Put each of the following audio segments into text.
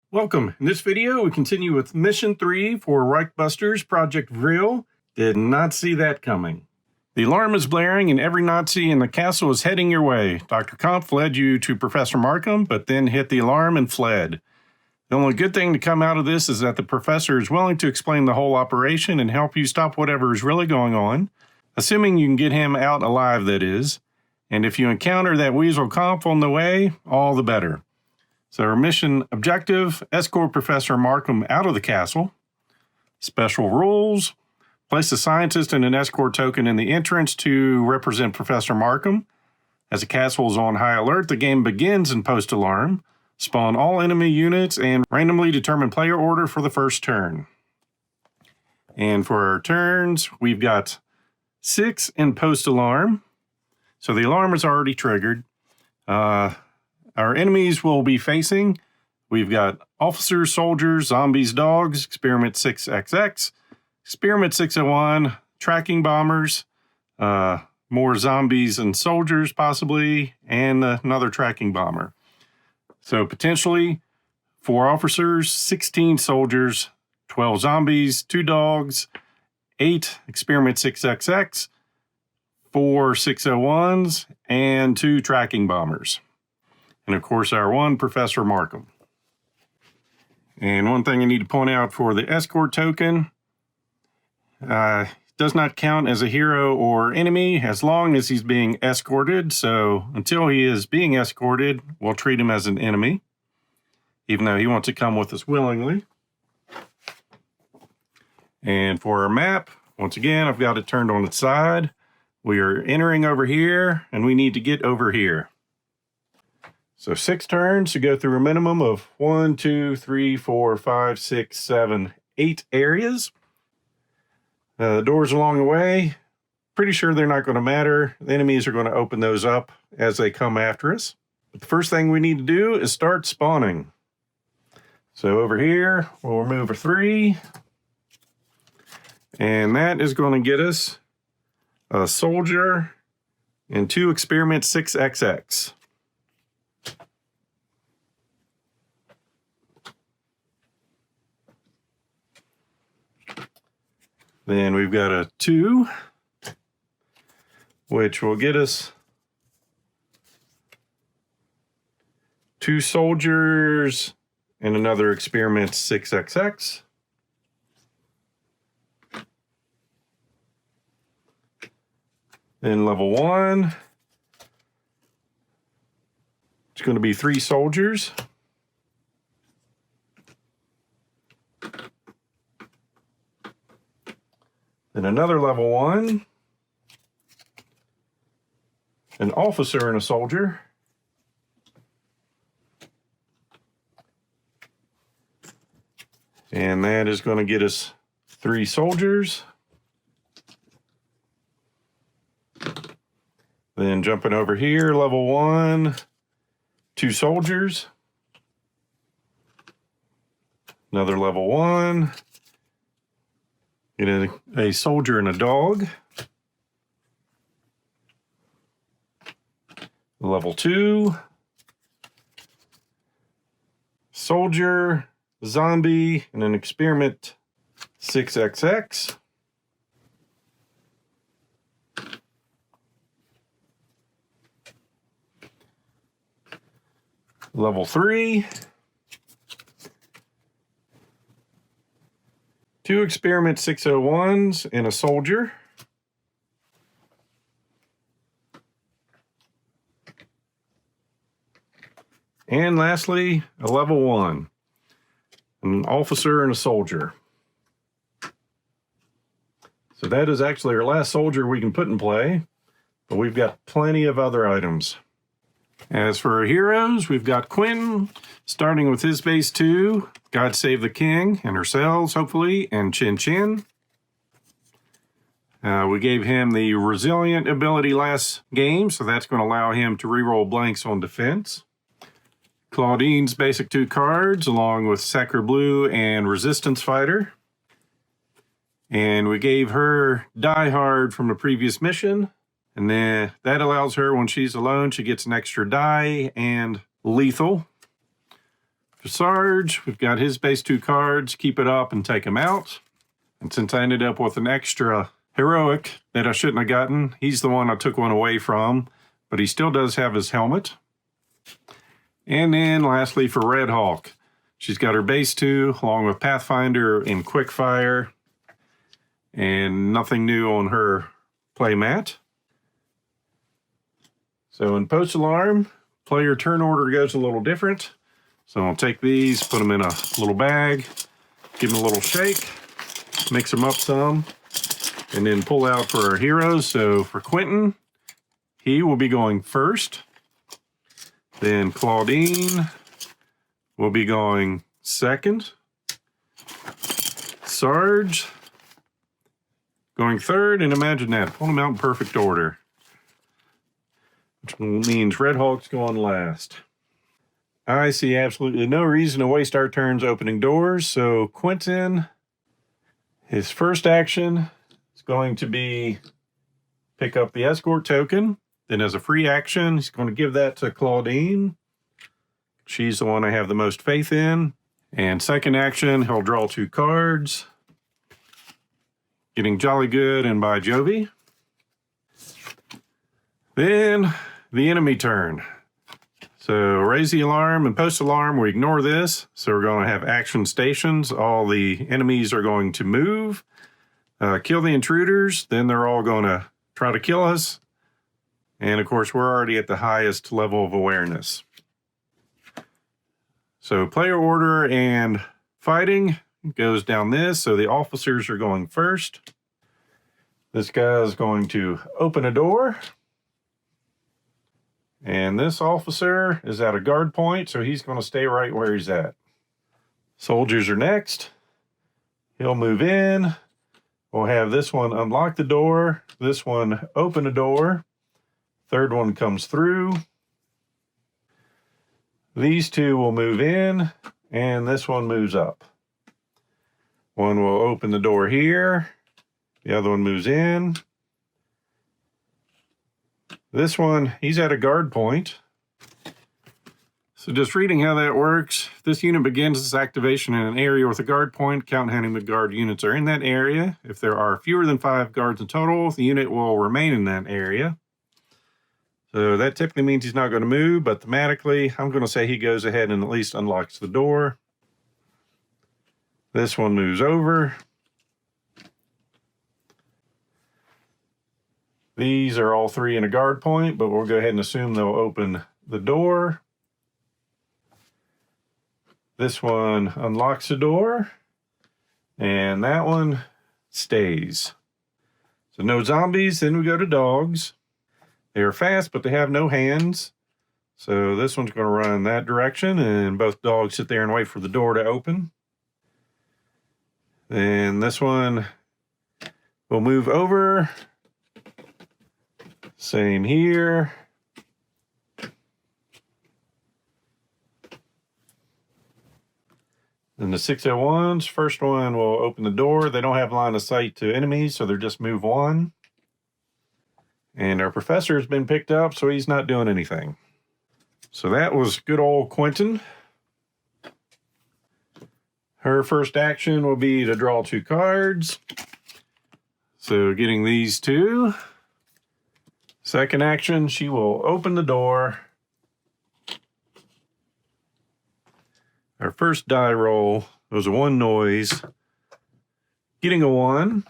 Welcome. In this video, we continue with Mission 3 for REICHBUSTERS Projekt Vril. Did not see that coming. The alarm is blaring and every Nazi in the castle is heading your way. Dr. Kampf led you to Professor Markham, but then hit the alarm and fled. The only good thing to come out of this is that the professor is willing to explain the whole operation and help you stop whatever is really going on, assuming you can get him out alive, that is. And if you encounter that Weasel Kampf on the way, all the better. So our mission objective, escort Professor Markham out of the castle. Special rules, place a scientist and an escort token in the entrance to represent Professor Markham. As the castle is on high alert, the game begins in post-alarm. Spawn all enemy units and randomly determine player order for the first turn. And for our turns, we've got 6 in post-alarm. So the alarm is already triggered. Our enemies will be facing, we've got officers, soldiers, zombies, dogs, Experiment 6XX, Experiment 601, tracking bombers, more zombies and soldiers possibly, and another tracking bomber. So potentially 4 officers, 16 soldiers, 12 zombies, 2 dogs, 8 Experiment 6XX, 4 601s, and 2 tracking bombers. And of course, our one Professor Markham. And one thing I need to point out for the escort token, does not count as a hero or enemy as long as he's being escorted. So until he is being escorted, we'll treat him as an enemy, even though he wants to come with us willingly. And for our map, once again, I've got it turned on its side. We are entering over here, and we need to get over here. So 6 turns to go through a minimum of 1, 2, 3, 4, 5, 6, 7, 8 areas. The doors along the way, pretty sure they're not going to matter. The enemies are going to open those up as they come after us. But the first thing we need to do is start spawning. So over here, we'll remove a 3. And that is going to get us a soldier and 2 Experiment 6XX. Then we've got a 2, which will get us 2 soldiers and another Experiment 6XX. Then level 1, it's going to be 3 soldiers. Then another level 1, an officer and a soldier. And that is going to get us 3 soldiers. Then jumping over here, level 1, 2 soldiers. Another level 1. Get a soldier and a dog. Level 2. Soldier, zombie, and an Experiment 6XX. Level 3. 2 Experiment 601s and a soldier. And lastly, a level 1, an officer and a soldier. So that is actually our last soldier we can put in play, but we've got plenty of other items. As for our heroes, we've got Quentin, starting with his base 2, God Save the King, and ourselves, hopefully, and Chin Chin. We gave him the Resilient ability last game, so that's going to allow him to reroll blanks on defense. Claudine's basic 2 cards, along with Sacre Blue and Resistance Fighter. And we gave her Die Hard from the previous mission. And then that allows her, when she's alone, she gets an extra die and lethal. For Sarge, we've got his base 2 cards, keep it up and take him out. And since I ended up with an extra heroic that I shouldn't have gotten, he's the one I took one away from, but he still does have his helmet. And then lastly for Red Hawk, she's got her base 2 along with Pathfinder and Quickfire, and nothing new on her playmat. So in Post Alarm, player turn order goes a little different. So I'll take these, put them in a little bag, give them a little shake, mix them up some, and then pull out for our heroes. So for Quentin, he will be going first. Then Claudine will be going second. Sarge going third, and imagine that, pull them out in perfect order. Which means Red Hawk's going last. I see absolutely no reason to waste our turns opening doors, so Quentin, his first action is going to be pick up the escort token. Then as a free action, he's going to give that to Claudine. She's the one I have the most faith in. And second action, he'll draw 2 cards. Getting Jolly Good and By Jovi. Then the enemy turn. So raise the alarm and post alarm, we ignore this. So we're going to have action stations. All the enemies are going to move, kill the intruders. Then they're all going to try to kill us. And of course, we're already at the highest level of awareness. So player order and fighting goes down this. So the officers are going first. This guy is going to open a door. And this officer is at a guard point, so he's going to stay right where he's at. Soldiers are next. He'll move in. We'll have this one unlock the door. This one open the door. Third one comes through. These 2 will move in, and this one moves up. One will open the door here. The other one moves in. This one, he's at a guard point. So just reading how that works, this unit begins its activation in an area with a guard point. Count how many guard units are in that area. If there are fewer than 5 guards in total, the unit will remain in that area. So that typically means he's not going to move, but thematically, I'm going to say he goes ahead and at least unlocks the door. This one moves over. These are all 3 in a guard point, but we'll go ahead and assume they'll open the door. This one unlocks the door, and that one stays. So no zombies, then we go to dogs. They are fast, but they have no hands. So this one's going to run in that direction, and both dogs sit there and wait for the door to open. Then this one will move over. Same here. Then the 601s, first one will open the door. They don't have line of sight to enemies, so they're just move 1. And our professor has been picked up, so he's not doing anything. So that was good old Quentin. Her first action will be to draw 2 cards. So getting these 2. Second action, she will open the door. Our first die roll was a 1 noise. Getting a 1.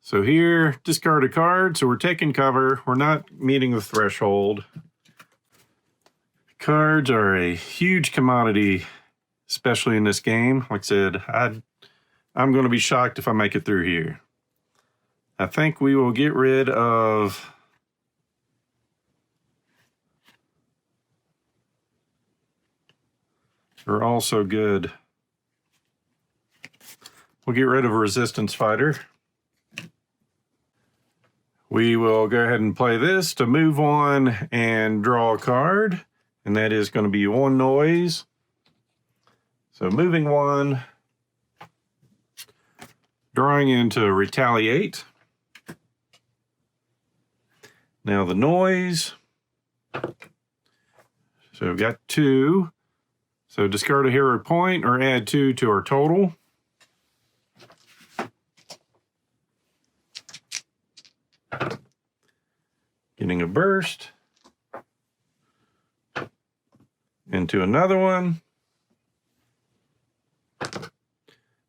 So here, discard a card. So we're taking cover. We're not meeting the threshold. Cards are a huge commodity, especially in this game. Like I said, I'm going to be shocked if I make it through here. I think we will get rid of They're also good. We'll get rid of a resistance fighter. We will go ahead and play this to move on and draw a card. And that is going to be 1 noise. So moving 1. Drawing into retaliate. Now the noise. So we've got 2. So discard a hero point or add 2 to our total. Getting a burst. Into another one.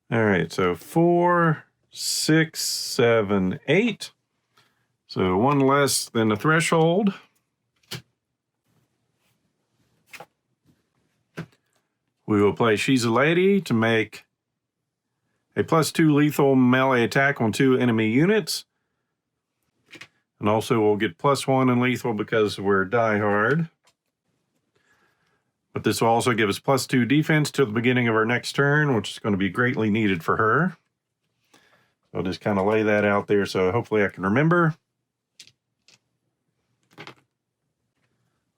All right, so 4, 6, 7, 8. So 1 less than the threshold. We will play She's a Lady to make a +2 lethal melee attack on 2 enemy units. And also we'll get +1 in lethal because we're die hard. But this will also give us +2 defense till the beginning of our next turn, which is going to be greatly needed for her. I'll just kind of lay that out there so hopefully I can remember.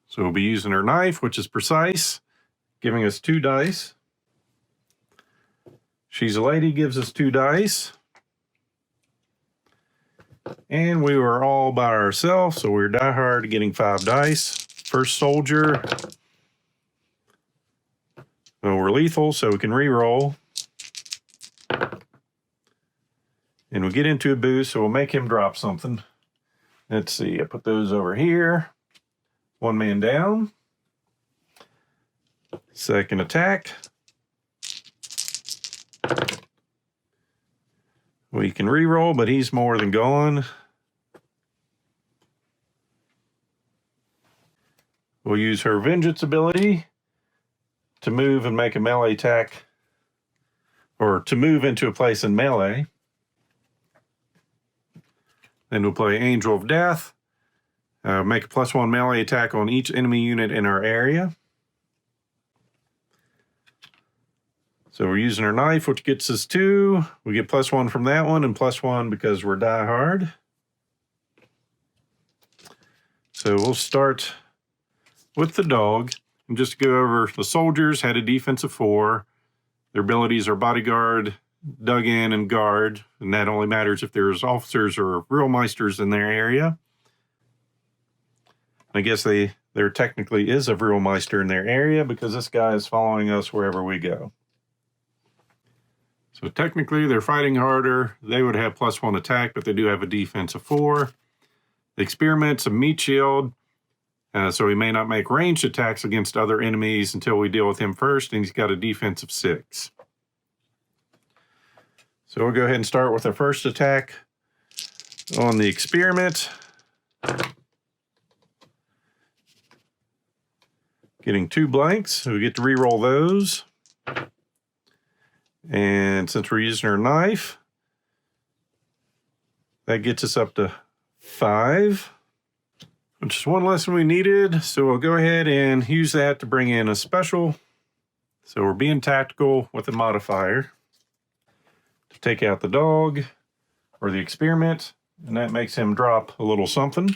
So we'll be using her knife, which is precise, giving us 2 dice. She's a Lady gives us 2 dice. And we were all by ourselves, so we're die hard getting 5 dice. First soldier. So we're lethal, so we can re-roll. And we'll get into a boost, so we'll make him drop something. Let's see, I put those over here. 1 man down. Second attack. We can re-roll, but he's more than gone. We'll use her Vengeance ability to move and make a melee attack, or to move into a place in melee. Then we'll play Angel of Death. Make a +1 melee attack on each enemy unit in our area. So we're using our knife, which gets us 2. We get +1 from that one and +1 because we're die hard. So we'll start with the dog. And just to go over, the soldiers had a defense of 4. Their abilities are bodyguard, dug in, and guard. And that only matters if there's officers or real meisters in their area. I guess there technically is a real meister in their area because this guy is following us wherever we go. So technically they're fighting harder. They would have +1 attack, but they do have a defense of 4. The experiment's a meat shield. So he may not make ranged attacks against other enemies until we deal with him first, and he's got a defense of 6. So we'll go ahead and start with our first attack on the experiment. Getting 2 blanks, so we get to re-roll those. And since we're using our knife, that gets us up to 5. Which is 1 less than we needed, so we'll go ahead and use that to bring in a special. So we're being tactical with a modifier to take out the dog or the experiment, and that makes him drop a little something.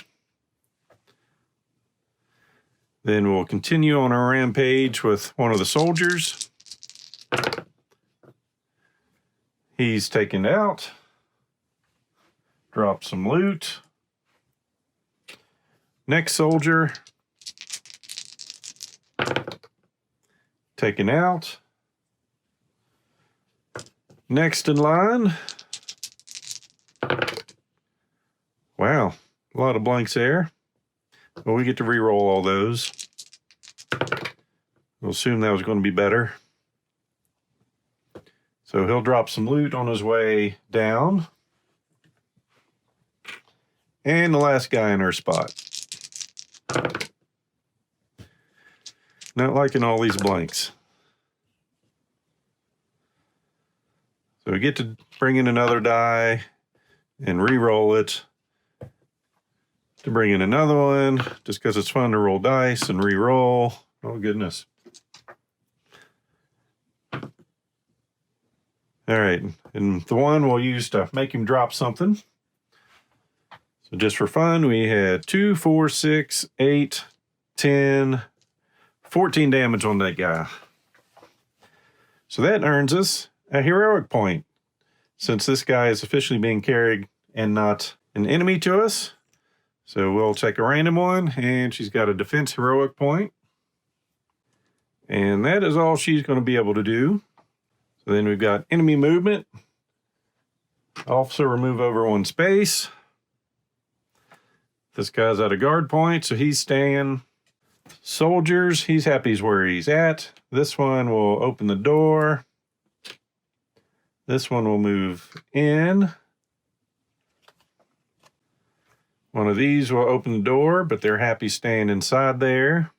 Then we'll continue on our rampage with one of the soldiers. He's taken out, drop some loot. Next soldier, taken out. Next in line. Wow, a lot of blanks there. Well, we get to re-roll all those. We'll assume that was going to be better. So he'll drop some loot on his way down. And the last guy in our spot. Not liking all these blanks. So we get to bring in another die and re-roll it to bring in another one, just because it's fun to roll dice and re-roll. Oh, goodness. All right, and the one we'll use to make him drop something. So just for fun, we had 2, 4, 6, 8, 10, 14 damage on that guy. So that earns us a heroic point, since this guy is officially being carried and not an enemy to us. So we'll take a random one, and she's got a defense heroic point. And that is all she's going to be able to do. So then we've got enemy movement. Officer will move over one space. This guy's at a guard point, so he's staying. Soldiers, he's happy where he's at. This one will open the door. This one will move in. One of these will open the door, but they're happy staying inside there.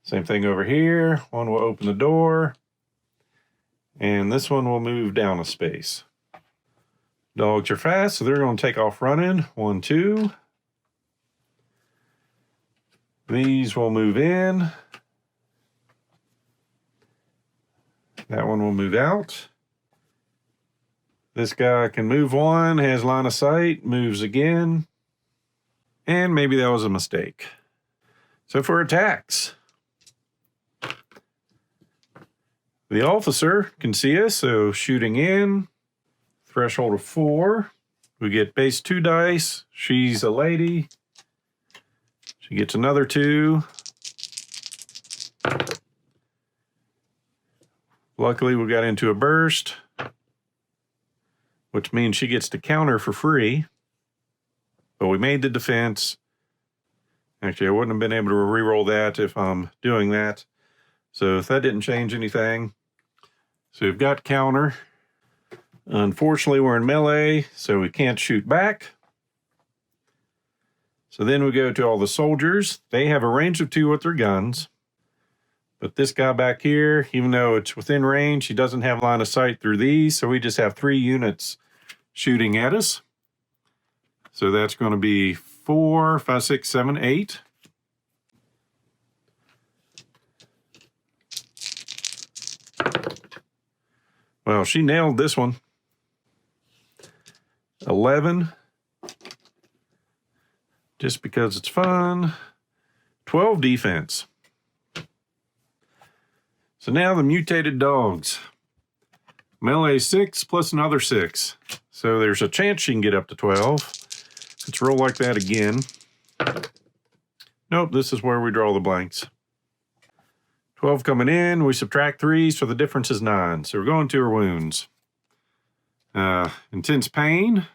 Same thing over here. One will open the door. And this one will move down a space. Dogs are fast, so they're going to take off running. 1, 2. These will move in. That one will move out. This guy can move one, has line of sight, moves again. And maybe that was a mistake. So for attacks, the officer can see us, so shooting in, threshold of 4. We get base 2 dice. She's a lady. She gets another 2. Luckily, we got into a burst, which means she gets to counter for free. But we made the defense. Actually, I wouldn't have been able to re-roll that if I'm doing that. So if that didn't change anything. So we've got counter. Unfortunately, we're in melee, so we can't shoot back. So then we go to all the soldiers. They have a range of 2 with their guns. But this guy back here, even though it's within range, he doesn't have line of sight through these. So we just have 3 units shooting at us. So that's going to be 4, 5, 6, 7, 8. Well, she nailed this one. 11. Just because it's fun. 12 defense. So now the mutated dogs. Melee 6 plus another 6. So there's a chance she can get up to 12. Let's roll like that again. Nope, this is where we draw the blanks. 12 coming in, we subtract 3, so the difference is 9. So we're going to her wounds. Intense pain.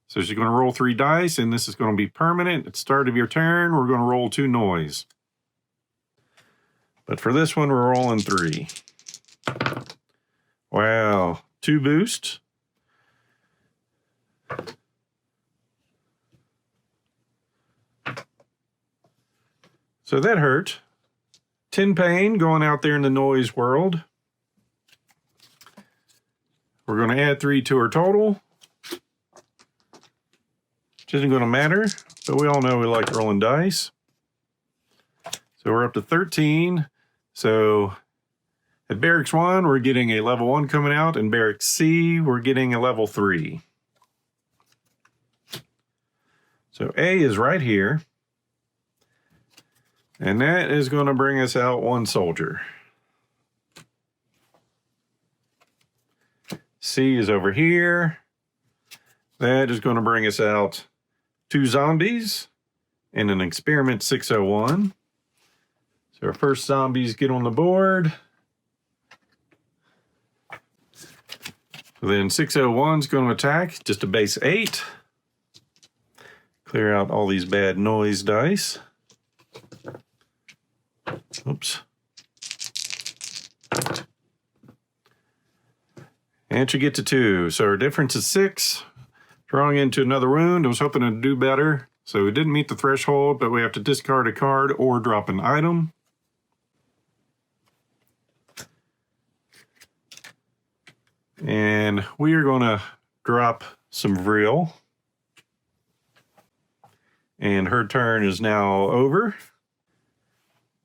So she's going to roll 3 dice, and this is going to be permanent. At the start of your turn, we're going to roll 2 noise. But for this one, we're rolling 3. Wow, 2 boosts. So that hurt. 10 pain going out there in the noise world. We're going to add 3 to her total. Which isn't going to matter, but we all know we like rolling dice. So we're up to 13. So at Barracks 1, we're getting a level 1 coming out. And Barracks C, we're getting a level 3. So A is right here. And that is going to bring us out 1 soldier. C is over here. That is going to bring us out 2 zombies and an experiment 601. So our first zombies get on the board. Then 601 is going to attack, just a base 8. Clear out all these bad noise dice. Oops. And she gets to 2. So our difference is 6. Drawing into another wound. I was hoping to do better. So we didn't meet the threshold, but we have to discard a card or drop an item. And we are going to drop some Vril. And her turn is now over.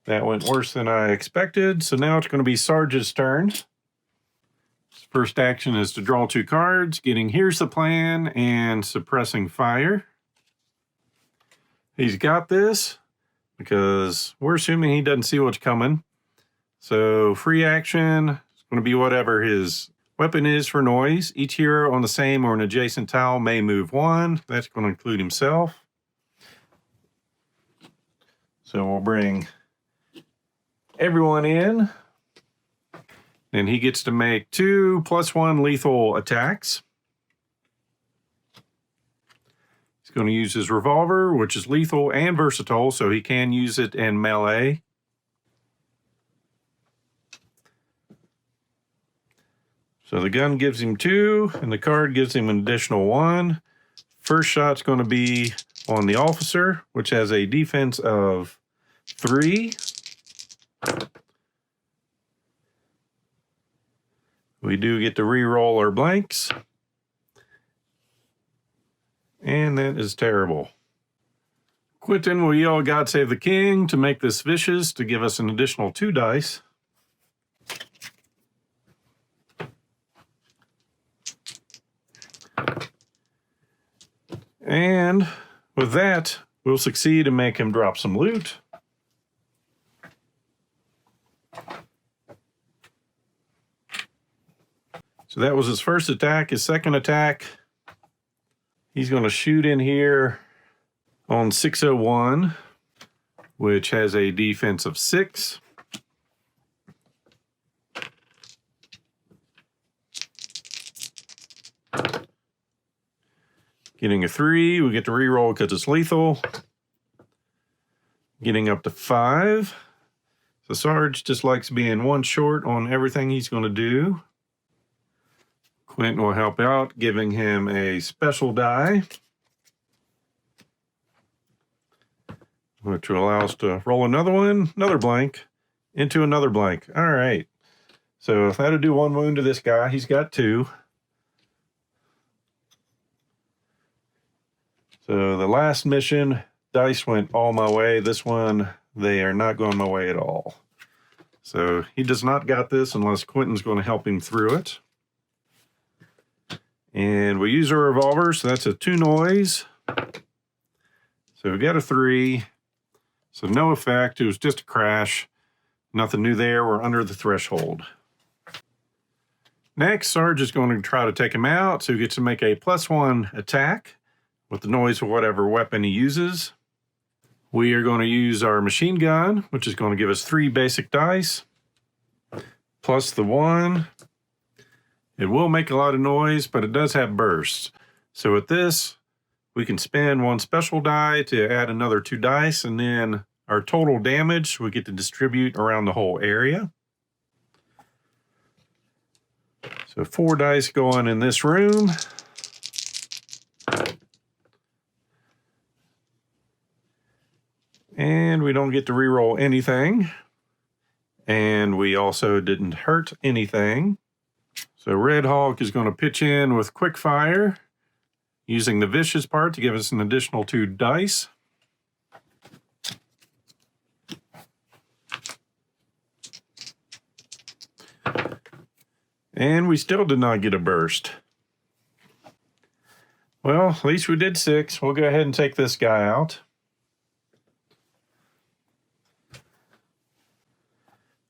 That went worse than I expected. So now it's going to be Sarge's turn. His first action is to draw 2 cards, getting Here's the Plan and Suppressing Fire. He's got this because we're assuming he doesn't see what's coming. So free action is going to be whatever his weapon is for noise. Each hero on the same or an adjacent tile may move 1. That's going to include himself. So we'll bring everyone in. And he gets to make 2 +1 lethal attacks. He's going to use his revolver, which is lethal and versatile, so he can use it in melee. So the gun gives him 2, and the card gives him an additional 1. First shot's going to be on the officer, which has a defense of 3. We do get to re-roll our blanks. And that is terrible. Quentin will yell "God Save the King" to make this vicious, to give us an additional 2 dice. And with that, we'll succeed and make him drop some loot. So that was his first attack. His second attack, he's going to shoot in here on 601, which has a defense of 6. Getting a 3, we get to reroll because it's lethal. Getting up to 5. So Sarge just likes being 1 short on everything he's going to do. Quentin will help out, giving him a special die, which will allow us to roll another one, another blank, into another blank. All right. So if I had to do 1 wound to this guy, he's got 2. So the last mission, dice went all my way. This one, they are not going my way at all. So he does not got this unless Quentin's going to help him through it. And we use a revolver, so that's a 2 noise. So we got a 3. So no effect, it was just a crash. Nothing new there, we're under the threshold. Next, Sarge is going to try to take him out, so he gets to make a +1 attack with the noise of whatever weapon he uses. We are going to use our machine gun, which is going to give us 3 basic dice, plus the 1. It will make a lot of noise, but it does have bursts. So with this, we can spend 1 special die to add another 2 dice, and then our total damage we get to distribute around the whole area. So 4 dice going in this room. And we don't get to reroll anything. And we also didn't hurt anything. So Red Hawk is going to pitch in with quick fire, using the vicious part to give us an additional 2 dice. And we still did not get a burst. Well, at least we did 6. We'll go ahead and take this guy out.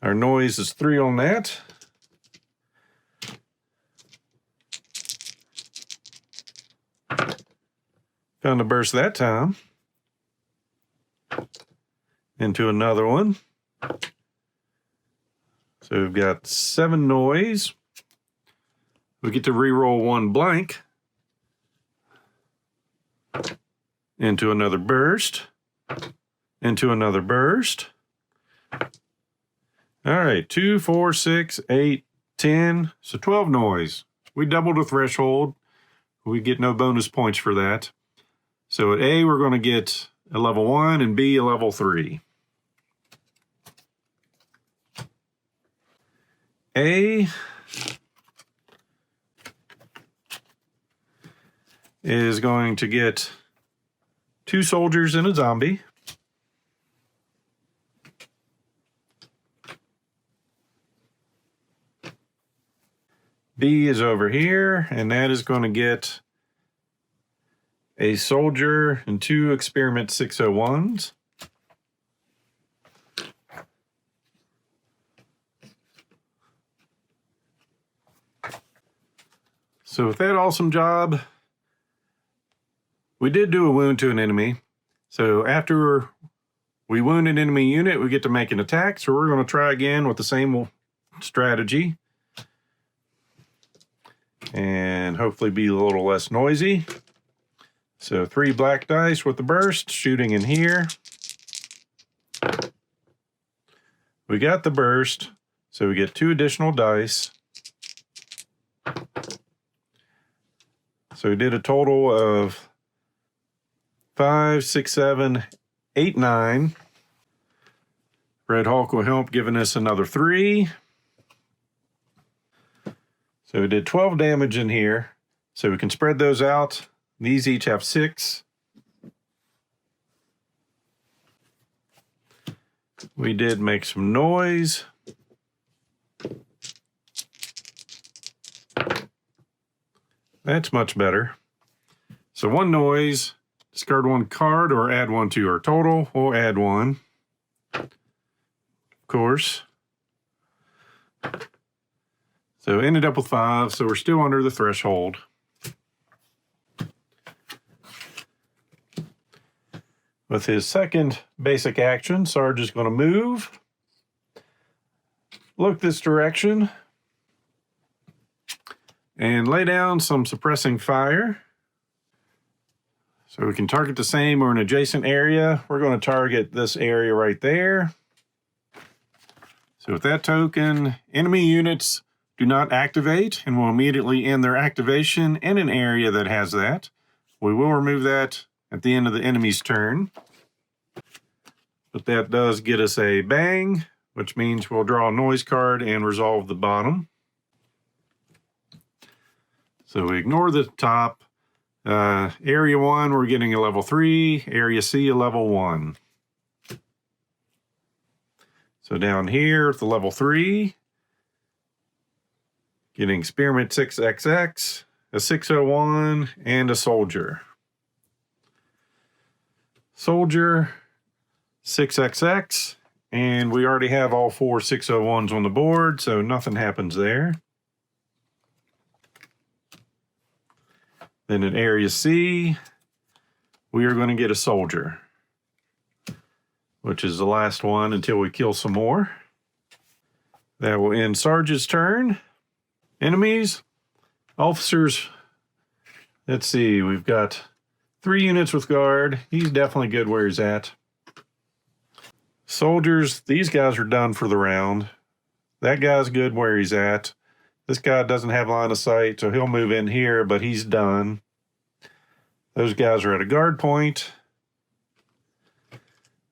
Our noise is 3 on that. Found a burst that time. Into another one. So we've got 7 noise. We get to reroll 1 blank. Into another burst. Into another burst. All right, 2, 4, 6, 8, 10. So 12 noise. We doubled the threshold. We get no bonus points for that. So at A, we're going to get a level 1, and B, a level 3. A is going to get 2 soldiers and a zombie. B is over here, and that is going to get a soldier and 2 experiment 601s. So with that awesome job, we did do a wound to an enemy. So after We wound an enemy unit, we get to make an attack, so we're going to try again with the same strategy. And hopefully be a little less noisy. So 3 black dice with the burst, shooting in here. We got the burst, so we get 2 additional dice. So we did a total of 5, 6, 7, 8, 9. Red Hulk will help, giving us another 3. So we did 12 damage in here. So we can spread those out. These each have 6. We did make some noise. That's much better. So 1 noise, discard 1 card or add 1 to our total. We'll add 1. Of course. So ended up with 5, so we're still under the threshold. With his second basic action, Sarge is going to move, look this direction, and lay down some suppressing fire. So we can target the same or an adjacent area. We're going to target this area right there. So with that token, enemy units do not activate and will immediately end their activation in an area that has that. We will remove that at the end of the enemy's turn. But that does get us a bang, which means we'll draw a noise card and resolve the bottom. So we ignore the top. Area 1, we're getting a level 3. Area C, a level 1. So down here at the level 3, getting Spearmint 6XX, a 601, and a Soldier. Soldier 6XX, and we already have all 4 601s on the board, so nothing happens there. Then at Area C, we are going to get a Soldier, which is the last one until we kill some more. That will end Sarge's turn. Enemies, officers, let's see, we've got 3 units with guard. He's definitely good where he's at. Soldiers, these guys are done for the round. That guy's good where he's at. This guy doesn't have line of sight, so he'll move in here, but he's done. Those guys are at a guard point.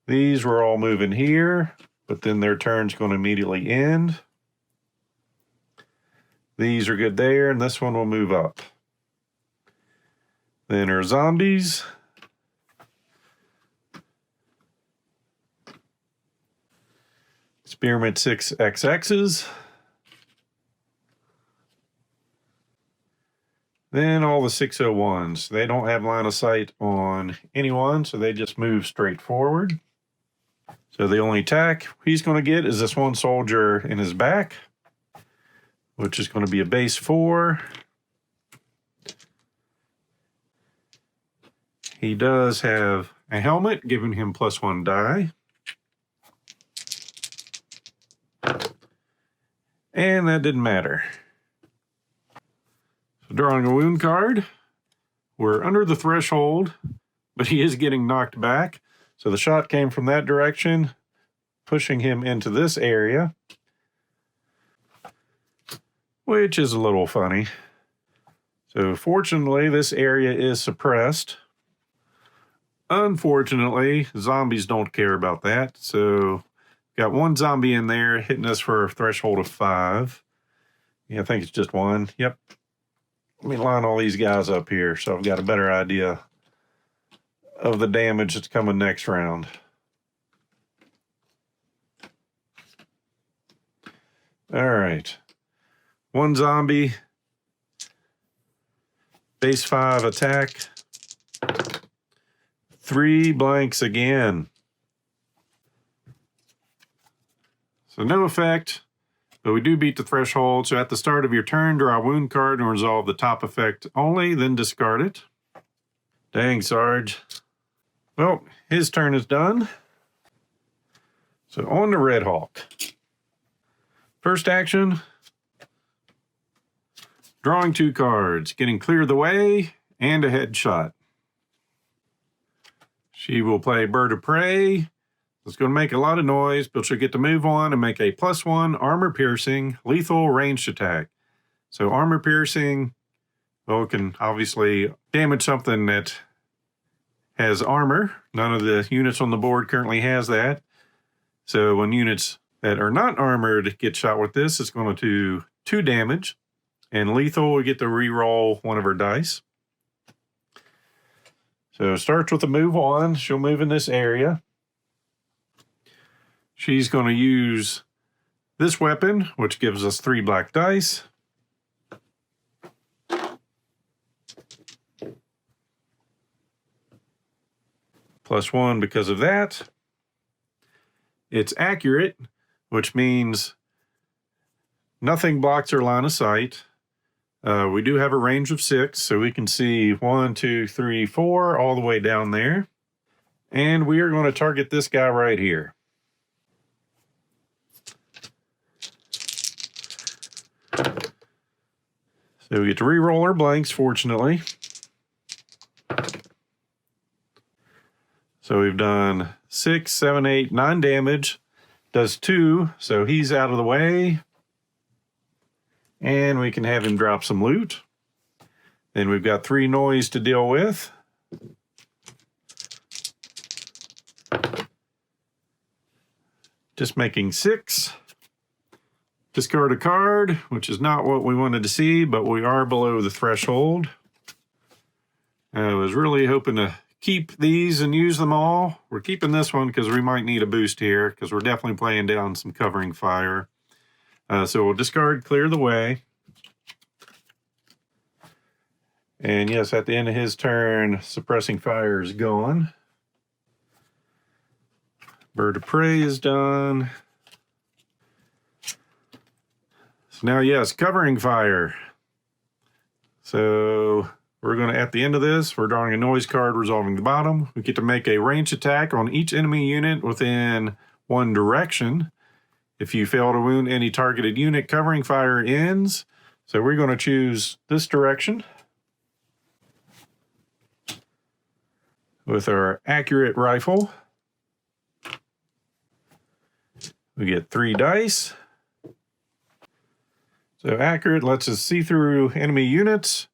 These were all moving here, but then their turn's going to immediately end. These are good there, and this one will move up. Then our zombies. Spearmint 6XXs. Then all the 601s. They don't have line of sight on anyone, so they just move straight forward. So the only attack he's going to get is this 1 soldier in his back, which is going to be a base 4. He does have a helmet, giving him +1 die. And that didn't matter. So drawing a wound card. We're under the threshold, but he is getting knocked back. So the shot came from that direction, pushing him into this area, which is a little funny. So fortunately, this area is suppressed. Unfortunately, zombies don't care about that. So got 1 zombie in there hitting us for a threshold of 5. Yeah, I think it's just 1. Yep. Let me line all these guys up here so I've got a better idea of the damage that's coming next round. All right. 1 zombie. Base 5 attack. 3 blanks again. So no effect, but we do beat the threshold. So at the start of your turn, draw a wound card and resolve the top effect only, then discard it. Dang, Sarge. Well, his turn is done. So on the Red Hawk. First action, drawing 2 cards, getting clear of the way, and a headshot. She will play Bird of Prey. It's going to make a lot of noise, but she'll get to move on and make a +1 armor piercing, lethal ranged attack. So armor piercing, well, it can obviously damage something that has armor. None of the units on the board currently has that. So when units that are not armored get shot with this, it's going to do 2 damage. And lethal, we get to re-roll one of her dice. So it starts with a move on. She'll move in this area. She's going to use this weapon, which gives us 3 black dice. +1 because of that. It's accurate, which means nothing blocks her line of sight. We do have a range of 6, so we can see 1, 2, 3, 4, all the way down there. And we are going to target this guy right here. So we get to re-roll our blanks, fortunately. So we've done 6, 7, 8, 9 damage. Does 2, so he's out of the way. And we can have him drop some loot. Then we've got 3 noise to deal with. Just making 6. Discard a card, which is not what we wanted to see, but we are below the threshold. I was really hoping to keep these and use them all. We're keeping this one because we might need a boost here, because we're definitely playing down some covering fire. So we'll discard, clear the way. And yes, at the end of his turn, suppressing fire is gone. Bird of Prey is done. So now, yes, covering fire. So we're going to, at the end of this, we're drawing a noise card resolving the bottom. We get to make a ranged attack on each enemy unit within 1 direction. If you fail to wound any targeted unit, covering fire ends. So we're going to choose this direction with our accurate rifle. We get 3 dice. So accurate lets us see through enemy units.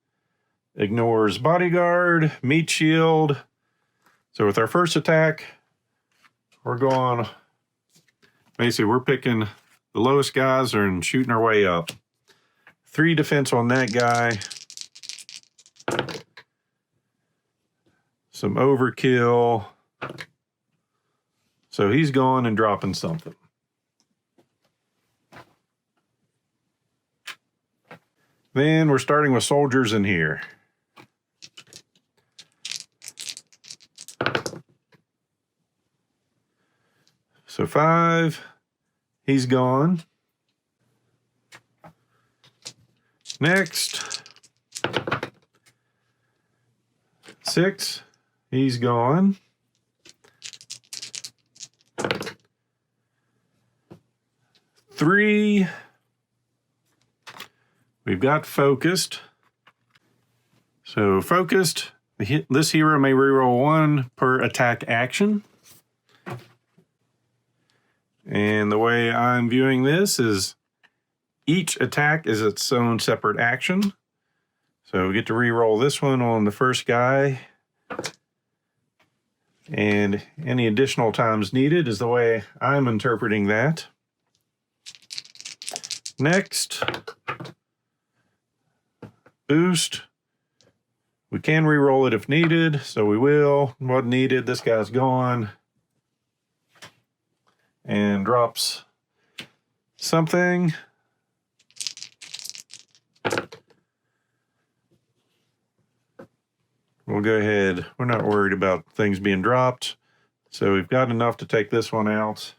Ignores bodyguard, meat shield. So with our first attack, we're going, basically we're picking the lowest guys and shooting our way up. 3 defense on that guy. Some overkill. So he's going and dropping something. Then we're starting with soldiers in here. So 5, he's gone. Next, 6, he's gone. 3, we've got focused. So focused, this hero may reroll 1 per attack action. And the way I'm viewing this is each attack is its own separate action. So we get to re-roll this one on the first guy. And any additional times needed is the way I'm interpreting that. Next, boost. We can re-roll it if needed, so we will. What needed, this guy's gone. And drops something. We'll go ahead. We're not worried about things being dropped. So we've got enough to take this one out.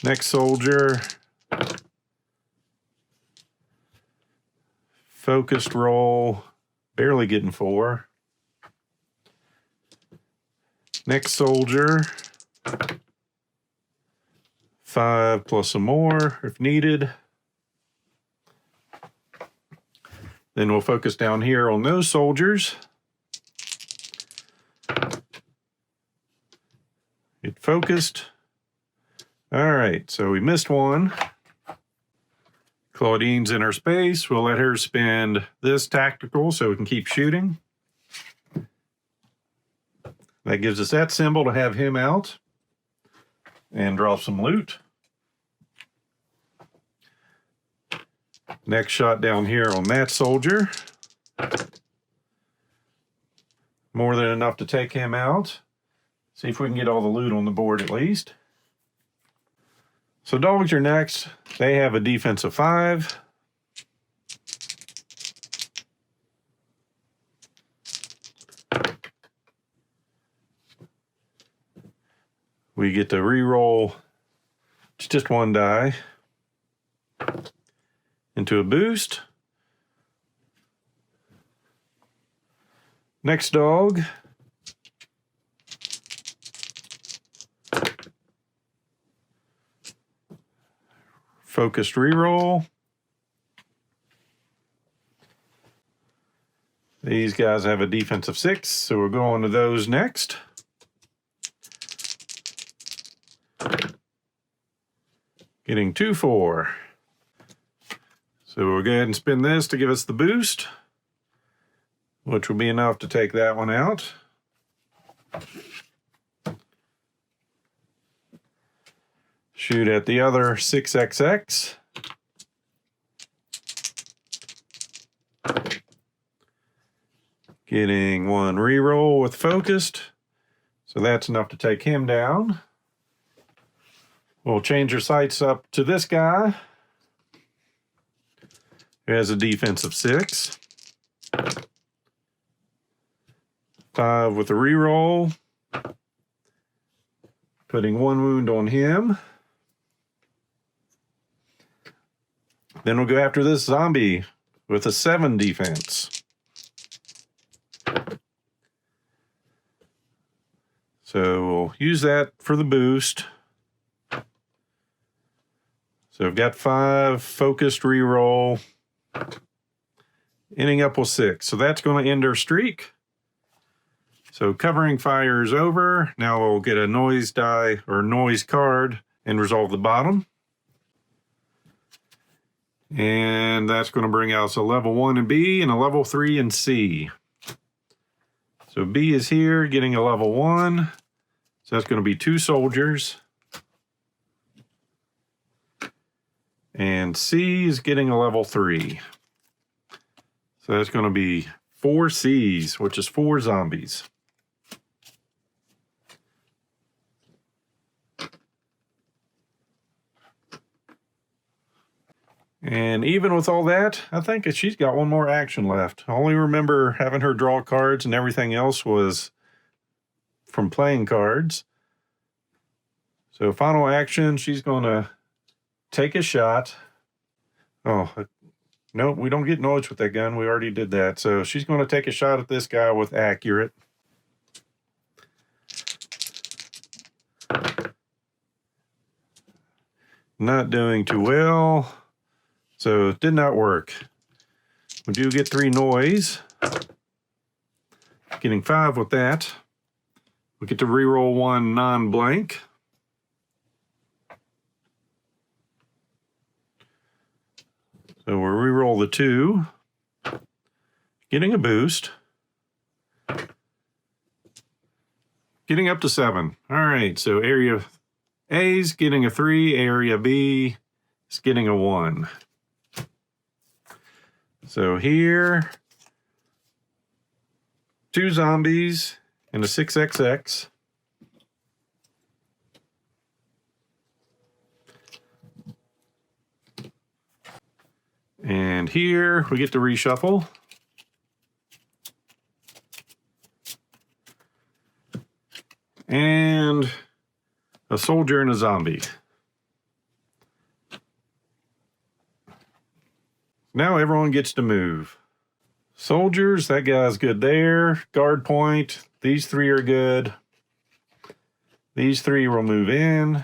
Next soldier. Focused roll. Barely getting 4. Next soldier. 5 plus some more if needed. Then we'll focus down here on those soldiers. Get focused. All right, so we missed one. Claudine's in her space. We'll let her spend this tactical so we can keep shooting. That gives us that symbol to have him out and draw some loot. Next shot down here on that soldier. More than enough to take him out. See if we can get all the loot on the board at least. So dogs are next. They have a defense of 5. We get to re-roll just one die into a boost. Next dog. Focused reroll. These guys have a defense of 6, so we'll go on to those next. Getting 2-4. So we'll go ahead and spin this to give us the boost, which will be enough to take that one out. Shoot at the other 6XX. Getting one reroll with focused. So that's enough to take him down. We'll change our sights up to this guy. He has a defense of 6. 5 with a reroll. Putting 1 wound on him. Then we'll go after this zombie with a 7 defense. So we'll use that for the boost. So I've got 5 focused reroll, ending up with 6. So that's going to end our streak. So covering fire is over. Now we'll get a noise die or noise card and resolve the bottom. And that's going to bring us a level 1 in B and a level 3 in C. So B is here getting a level 1. So that's going to be 2 soldiers. And C is getting a level 3. So that's going to be 4 Cs, which is 4 zombies. And even with all that, I think that she's got one more action left. I only remember having her draw cards and everything else was from playing cards. So final action, she's going to take a shot. Oh, no, we don't get noise with that gun. We already did that. So she's going to take a shot at this guy with accurate. Not doing too well. So it did not work. We do get 3 noise. Getting 5 with that. We get to reroll 1 non-blank. So we'll reroll the 2. Getting a boost. Getting up to 7. All right, so area A is getting a 3. Area B is getting a 1. So here, 2 zombies and a 6XX. And here we get to reshuffle. And a soldier and a zombie. Now everyone gets to move. Soldiers, that guy's good there. Guard point, these 3 are good. These three will move in.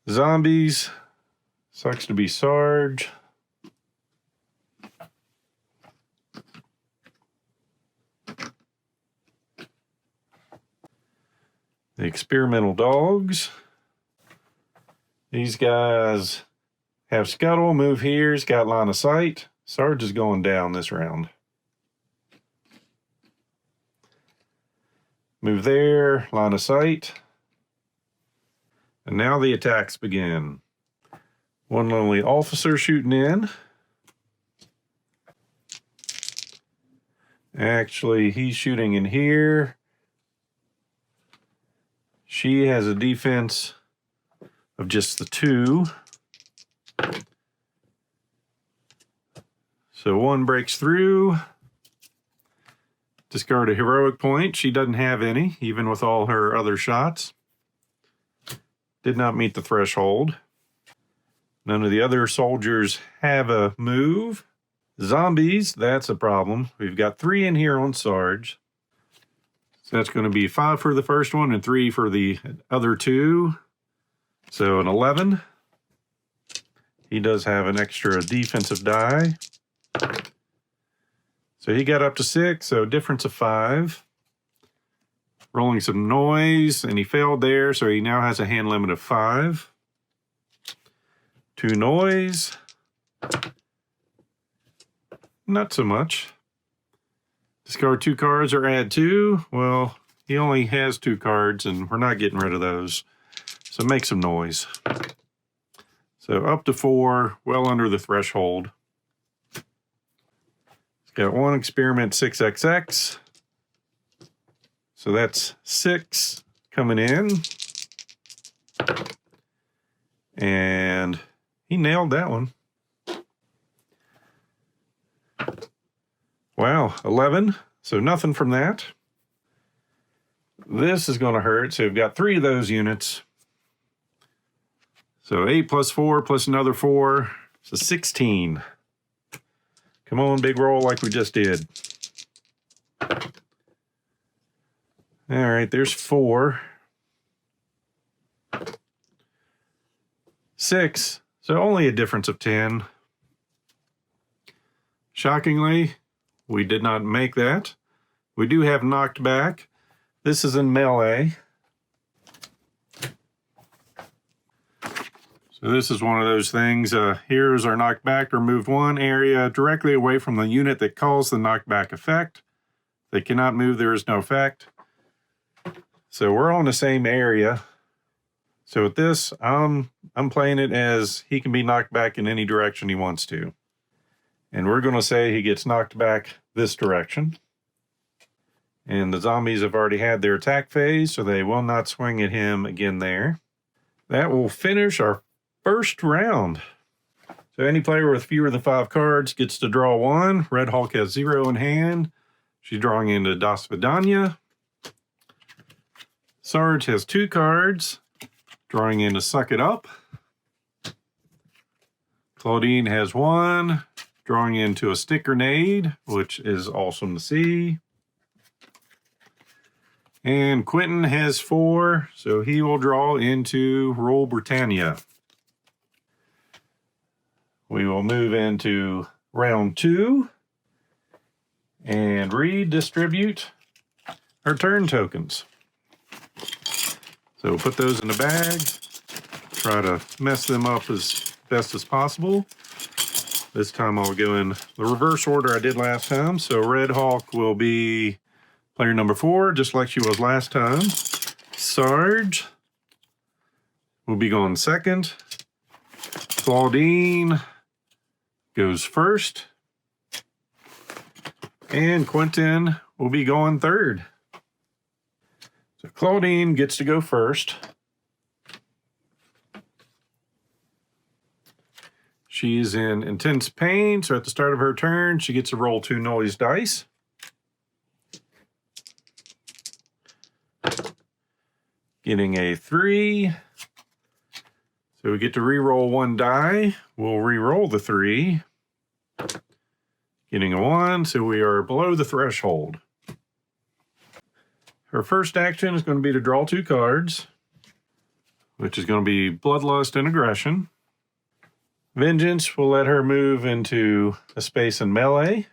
Zombies. Sucks to be Sarge. The experimental dogs. These guys have scuttle, move here, he's got line of sight. Sarge is going down this round. Move there, line of sight. And now the attacks begin. One lonely officer shooting in. Actually, he's shooting in here. She has a defense of just the 2. So 1 breaks through. Discard a heroic point. She doesn't have any, even with all her other shots. Did not meet the threshold. None of the other soldiers have a move. Zombies, that's a problem. We've got 3 in here on Sarge. So that's going to be 5 for the first one and 3 for the other 2. So an 11. He does have an extra defensive die. So he got up to 6, so difference of 5. Rolling some noise, and he failed there, so he now has a hand limit of 5. 2 noise. Not so much. Discard 2 cards or add 2. Well, he only has 2 cards, and we're not getting rid of those. So make some noise. So up to 4, well under the threshold. He's got 1 experiment 6XX. So that's 6 coming in. And he nailed that one. Wow, 11. So nothing from that. This is going to hurt. So we've got 3 of those units. So 8 plus 4 plus another 4. So 16. Come on, big roll like we just did. All right, there's 4. 6. So only a difference of 10. Shockingly, we did not make that. We do have knocked back. This is in melee. So this is one of those things. Heroes are knocked back or move 1 area directly away from the unit that caused the knockback effect. They cannot move, there is no effect. So we're on the same area. So with this, I'm playing it as he can be knocked back in any direction he wants to. And we're going to say he gets knocked back this direction. And the zombies have already had their attack phase, so they will not swing at him again there. That will finish our first round. So any player with fewer than 5 cards gets to draw 1. Red Hulk has 0 in hand. She's drawing into Das Vidanya. Sarge has 2 cards, drawing in to Suck It Up. Claudine has 1, drawing into a Stick Grenade, which is awesome to see. And Quentin has 4, so he will draw into Rule Britannia. We will move into round 2 and redistribute our turn tokens. So put those in the bag, try to mess them up as best as possible. This time I'll go in the reverse order I did last time. So Red Hawk will be player number 4, just like she was last time. Sarge will be going second. Claudine goes first. And Quentin will be going third. So Claudine gets to go first. She's in intense pain, so at the start of her turn, she gets to roll 2 noise dice. Getting a 3. So we get to re-roll 1 die. We'll re-roll the 3. Getting a 1, so we are below the threshold. Her first action is going to be to draw 2 cards, which is going to be Bloodlust and Aggression. Vengeance will let her move into a space in melee.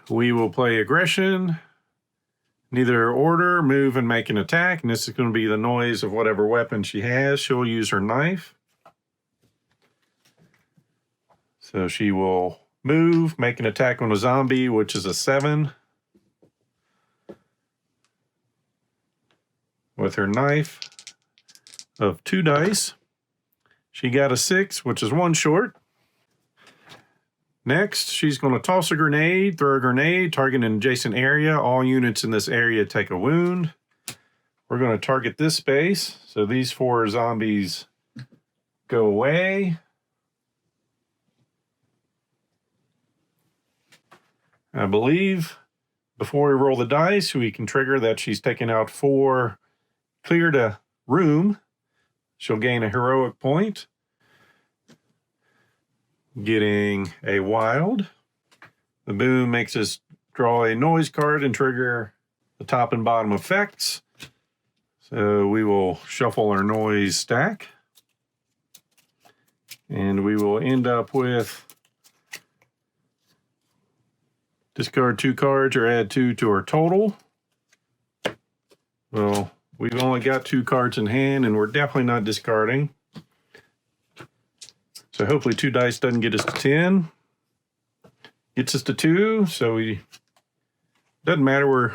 We will play Aggression, neither order, move, and make an attack. And this is going to be the noise of whatever weapon she has. She'll use her knife. So she will move, make an attack on a zombie, which is a 7. With her knife of 2 dice. She got a 6, which is 1 short. Next, she's going to toss a grenade, throw a grenade, target an adjacent area. All units in this area take a wound. We're going to target this space. So these 4 zombies go away. I believe before we roll the dice, we can trigger that she's taken out 4 cleared a room. She'll gain a heroic point. Getting a wild. The boom makes us draw a noise card and trigger the top and bottom effects. So we will shuffle our noise stack. And we will end up with discard 2 cards or add 2 to our total. Well, we've only got 2 cards in hand, and we're definitely not discarding. So hopefully 2 dice doesn't get us to 10. Gets us to 2, so doesn't matter, we're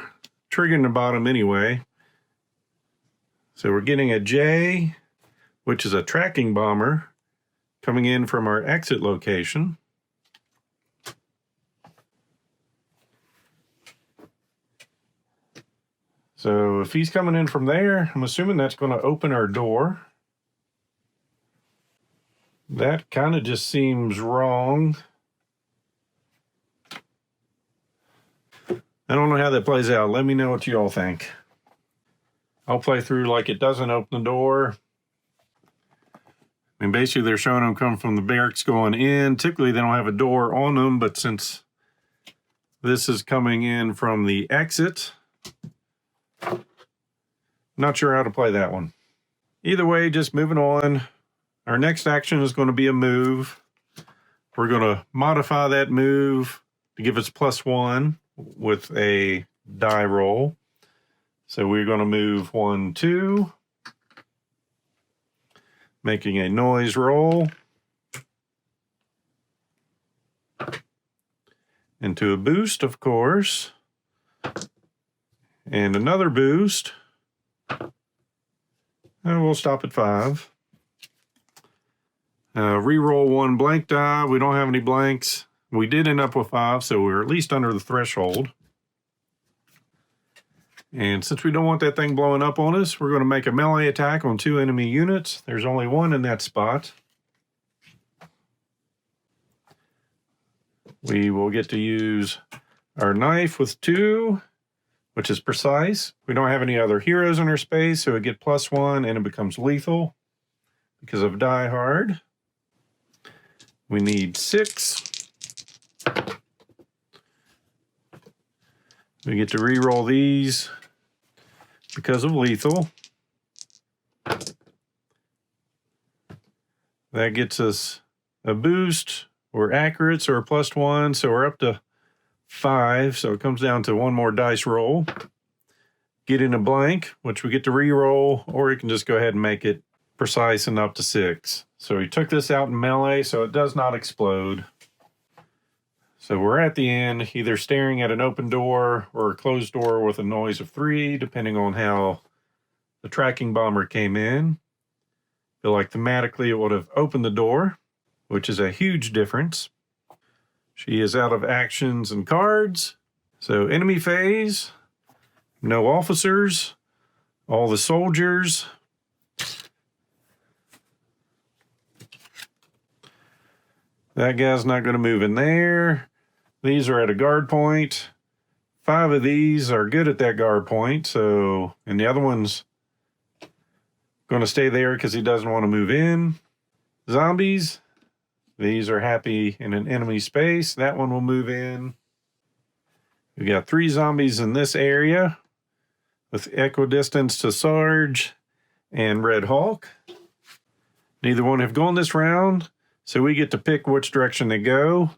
triggering the bottom anyway. So we're getting a J, which is a tracking bomber, coming in from our exit location. So if he's coming in from there, I'm assuming that's going to open our door. That kind of just seems wrong. I don't know how that plays out. Let me know what you all think. I'll play through like it doesn't open the door. I mean, basically they're showing them come from the barracks going in. Typically they don't have a door on them, but since this is coming in from the exit, not sure how to play that one. Either way, just moving on. Our next action is going to be a move. We're going to modify that move to give us +1 with a die roll. So we're going to move 1, 2, making a noise roll into a boost, of course, and another boost. And we'll stop at 5. Reroll 1 blank die. We don't have any blanks. We did end up with 5, so we're at least under the threshold. And since we don't want that thing blowing up on us, we're going to make a melee attack on 2 enemy units. There's only 1 in that spot. We will get to use our knife with 2, which is precise. We don't have any other heroes in our space, so we get +1 and it becomes lethal because of Die Hard. We need 6. We get to re-roll these because of lethal. That gets us a boost. We're accurate, so we're +1, so we're up to 5. So it comes down to 1 more dice roll. Get in a blank, which we get to re-roll, or you can just go ahead and make it precise and up to 6. So we took this out in melee, so it does not explode. So we're at the end, either staring at an open door or a closed door with a noise of 3, depending on how the tracking bomber came in. Feel like thematically it would have opened the door, which is a huge difference. She is out of actions and cards. So enemy phase, no officers, all the soldiers. That guy's not going to move in there. These are at a guard point. 5 of these are good at that guard point. So, and the other one's going to stay there because he doesn't want to move in. Zombies. These are happy in an enemy space. That one will move in. We got 3 zombies in this area with equidistance to Sarge and Red Hulk. Neither one have gone this round, so we get to pick which direction they go.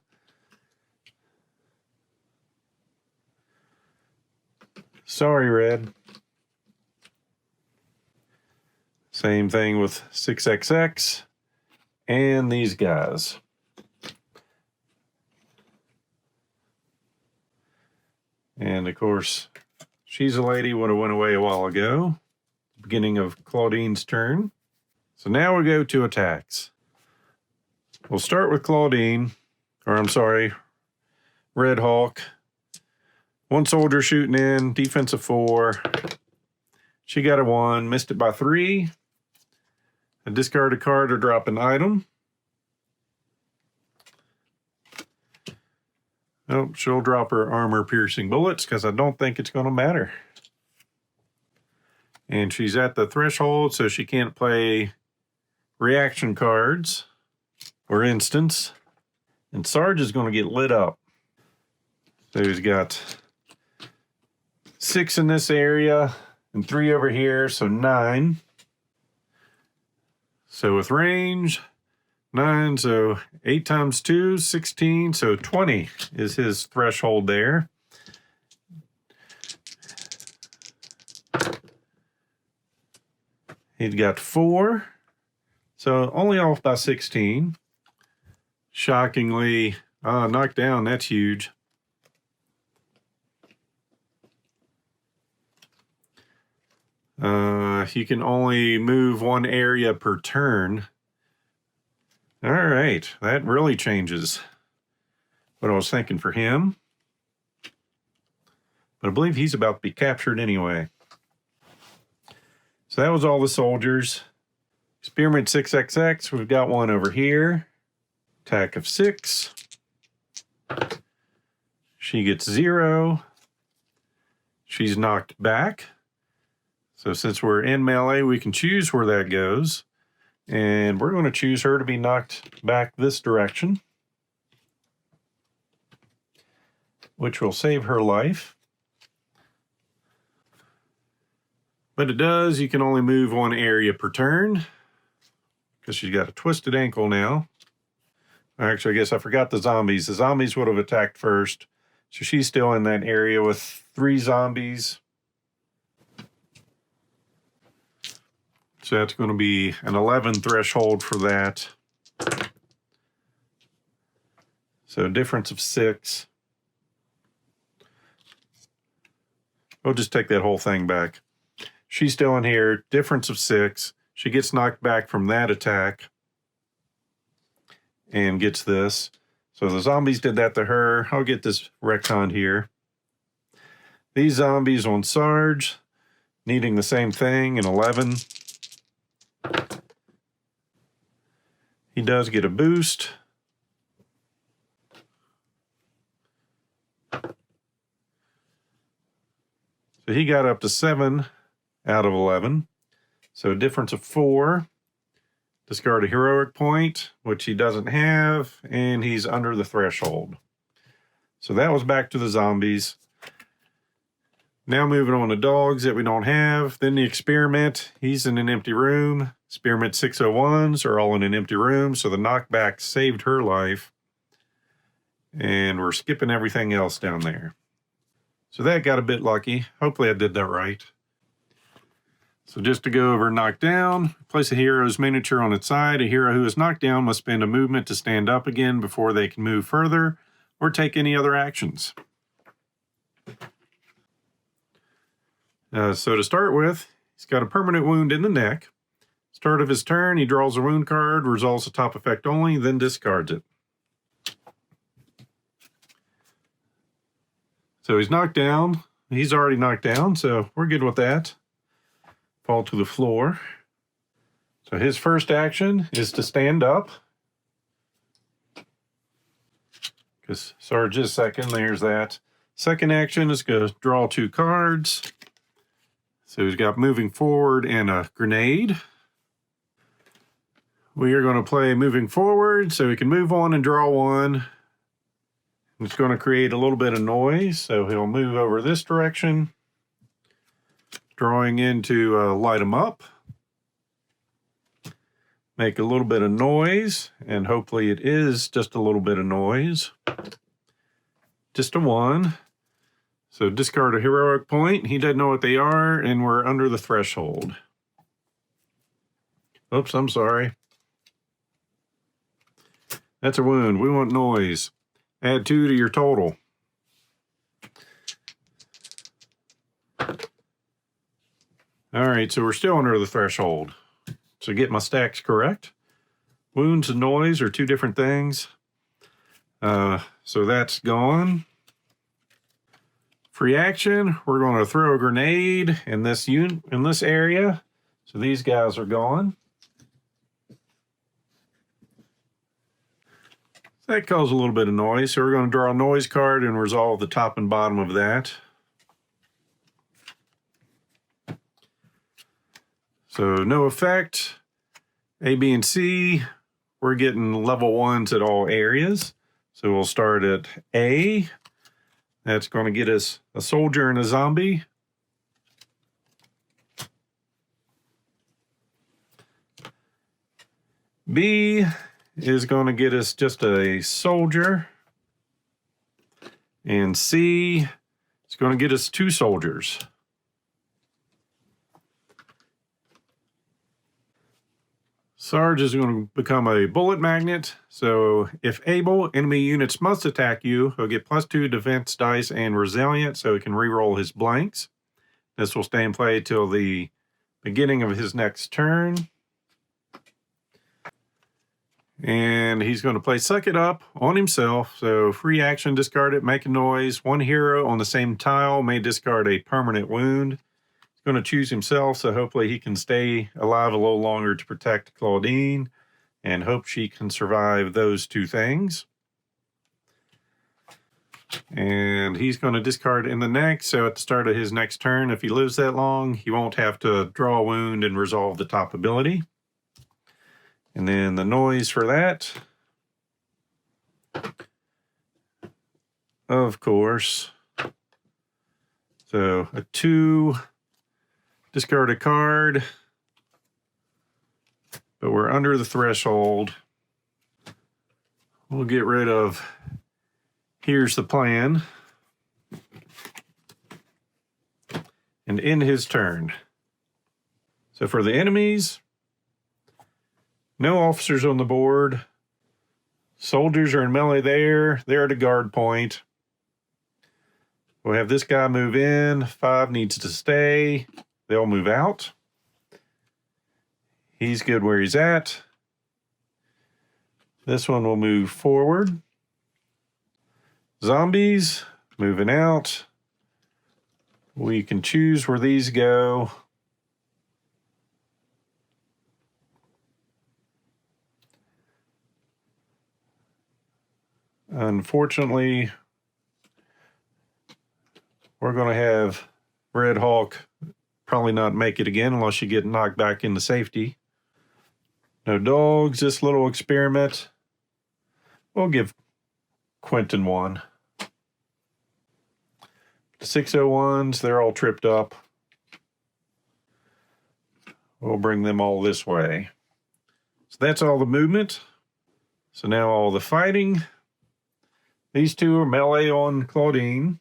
Sorry, Red. Same thing with 6XX and these guys. And of course, she's a lady would have went away a while ago. Beginning of Claudine's turn. So now we go to attacks. We'll start with Claudine, or I'm sorry, Red Hulk. 1 soldier shooting in, defense of 4. She got a 1, missed it by 3. I discard a card or drop an item. Oh, she'll drop her armor-piercing bullets because I don't think it's going to matter. And she's at the threshold, so she can't play reaction cards or instants. And Sarge is going to get lit up. So he's got 6 in this area and 3 over here, so 9. So with range, 9, so 8 times 2, 16, so 20 is his threshold there. He's got 4, so only off by 16. Shockingly, knocked down, that's huge. You can only move 1 area per turn. All right, that really changes what I was thinking for him. But I believe he's about to be captured anyway. So that was all the soldiers. Experiment 6XX, we've got 1 over here. Attack of 6. She gets 0. She's knocked back. So since we're in melee, we can choose where that goes. And we're going to choose her to be knocked back this direction, which will save her life. But it does, you can only move 1 area per turn because she's got a twisted ankle now. Actually, I guess I forgot the zombies. The zombies would have attacked first. So she's still in that area with 3 zombies. So that's going to be an 11 threshold for that. So a difference of 6. We'll just take that whole thing back. She's still in here, difference of 6. She gets knocked back from that attack and gets this. So the zombies did that to her. I'll get this retconned here. These zombies on Sarge, needing the same thing, an 11. He does get a boost. So he got up to 7 out of 11. So a difference of 4. Discard a heroic point, which he doesn't have, and he's under the threshold. So that was back to the zombies. Now moving on to dogs that we don't have. Then the experiment, he's in an empty room. Experiment 601s are all in an empty room, so the knockback saved her life. And we're skipping everything else down there. So that got a bit lucky. Hopefully I did that right. So just to go over knockdown, place a hero's miniature on its side. A hero who is knocked down must spend a movement to stand up again before they can move further or take any other actions. So to start with, he's got a permanent wound in the neck. Start of his turn, he draws a wound card, resolves a top effect only, then discards it. So he's knocked down. He's already knocked down, so we're good with that. Fall to the floor. So his first action is to stand up. Because Sarge is second, there's that. Second action is to draw 2 cards. So he's got moving forward and a grenade. We are going to play moving forward so he can move on and draw 1. It's going to create a little bit of noise, so he'll move over this direction, drawing in to light them up. Make a little bit of noise, and hopefully it is just a little bit of noise. Just a 1. So discard a heroic point. He doesn't know what they are, and we're under the threshold. Oops, I'm sorry. That's a wound. We want noise. Add 2 to your total. All right, so we're still under the threshold. So get my stacks correct. Wounds and noise are 2 different things. So that's gone. Free action, we're going to throw a grenade in this area. So these guys are gone. That caused a little bit of noise, so we're going to draw a noise card and resolve the top and bottom of that. So no effect. A, B, and C, we're getting level 1s at all areas. So we'll start at A. That's going to get us a soldier and a zombie. B is going to get us just a soldier. And C is going to get us 2 soldiers. Sarge is going to become a bullet magnet. So if able, enemy units must attack you. He'll get +2 defense dice and resilient, so he can reroll his blanks. This will stay in play till the beginning of his next turn. And he's going to play Suck It Up on himself. So free action, discard it, make a noise. 1 hero on the same tile may discard a permanent wound. He's going to choose himself, so hopefully he can stay alive a little longer to protect Claudine, and hope she can survive those 2 things. And he's going to discard in the next, so at the start of his next turn, if he lives that long, he won't have to draw a wound and resolve the top ability. And then the noise for that, of course. So a 2, discard a card, but we're under the threshold. We'll get rid of Here's the Plan and end his turn. So for the enemies, no officers on the board. Soldiers are in melee there. They're at a guard point. We'll have this guy move in. 5 needs to stay. They'll move out. He's good where he's at. This one will move forward. Zombies moving out. We can choose where these go. Unfortunately, we're going to have Red Hawk probably not make it again unless you get knocked back into safety. No dogs, this little experiment. We'll give Quentin 1. The 601s, they're all tripped up. We'll bring them all this way. So that's all the movement. So now all the fighting. These 2 are melee on Claudine.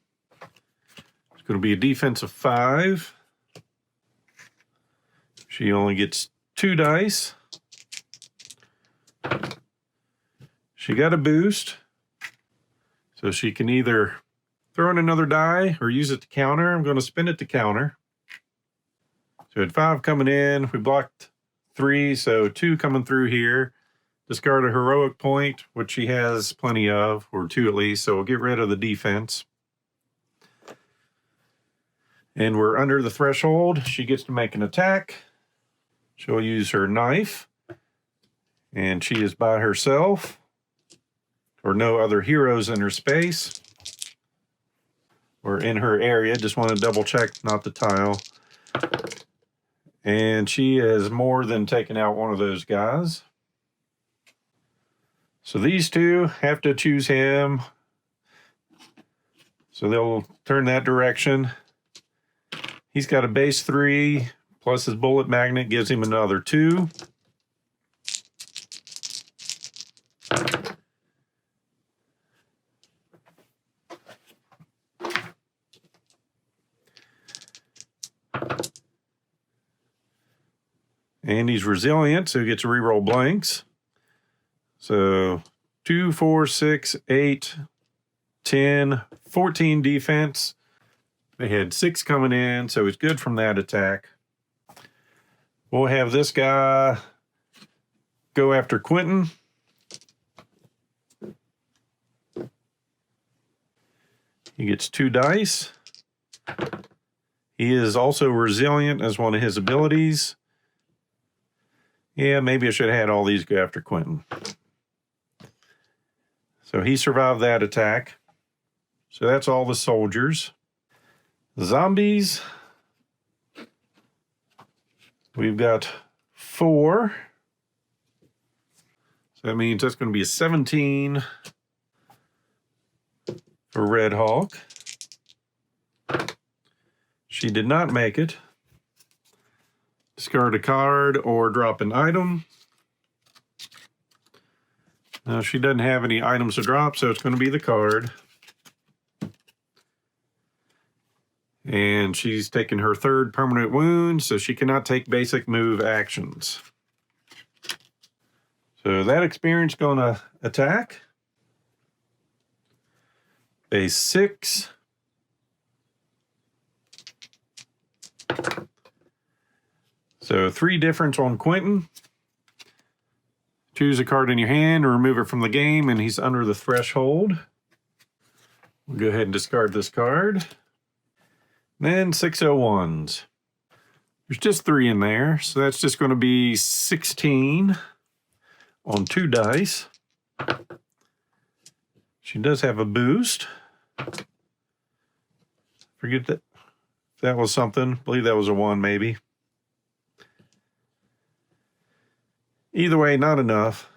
It's going to be a defense of 5. She only gets 2 dice. She got a boost. So she can either throw in another die or use it to counter. I'm going to spin it to counter. So we had 5 coming in. We blocked 3, so 2 coming through here. Discard a heroic point, which she has plenty of, or 2 at least, so we'll get rid of the defense. And we're under the threshold. She gets to make an attack. She'll use her knife. And she is by herself, or no other heroes in her space, or in her area. Just want to double check, not the tile. And she has more than taken out one of those guys. So these 2 have to choose him. So they'll turn that direction. He's got a base 3, plus his bullet magnet gives him another 2. And he's resilient, so he gets to reroll blanks. So 2, 4, 6, 8, 10, 14 defense. They had 6 coming in, so he's good from that attack. We'll have this guy go after Quentin. He gets 2 dice. He is also resilient as one of his abilities. Yeah, maybe I should have had all these go after Quentin. So he survived that attack. So that's all the soldiers. Zombies. We've got 4. So that means that's going to be a 17 for Red Hawk. She did not make it. Discard a card or drop an item. Now she doesn't have any items to drop, so it's going to be the card. And she's taken her 3rd permanent wound, so she cannot take basic move actions. So that experience going to attack. Base 6. So 3 difference on Quentin. Choose a card in your hand or remove it from the game, and he's under the threshold. We'll go ahead and discard this card. Then 601s. There's just 3 in there, so that's just going to be 16 on 2 dice. She does have a boost. Forget that. If that was something. I believe that was a 1 maybe. Either way, not enough.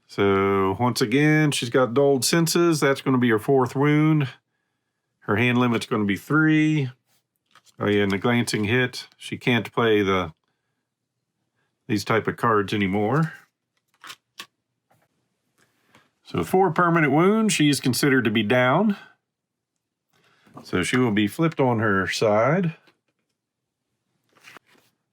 So once again, she's got dulled senses. That's going to be her 4th wound. Her hand limit's going to be 3. Oh yeah, and the glancing hit. She can't play these type of cards anymore. So 4 permanent wounds. She is considered to be down. So she will be flipped on her side.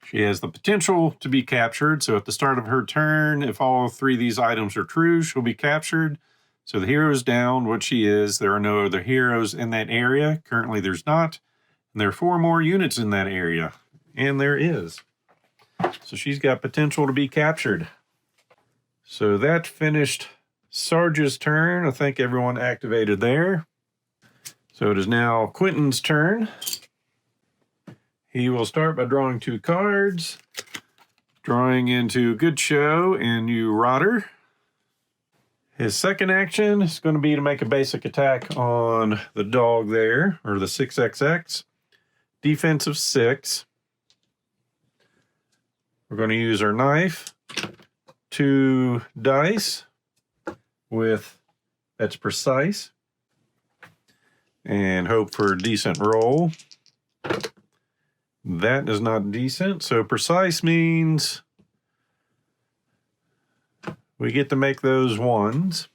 She has the potential to be captured. So at the start of her turn, if all 3 of these items are true, she'll be captured. So the hero is down, what she is. There are no other heroes in that area. Currently there's not. And there are 4 more units in that area. And there is. So she's got potential to be captured. So that finished Sarge's turn. I think everyone activated there. So it is now Quentin's turn. He will start by drawing 2 cards. Drawing into Good Show and You Rotter. His second action is going to be to make a basic attack on the dog there, or the 6XX. Defense of 6. We're going to use our knife. 2 dice with, that's precise. And hope for a decent roll. That is not decent. So precise means we get to make those 1s.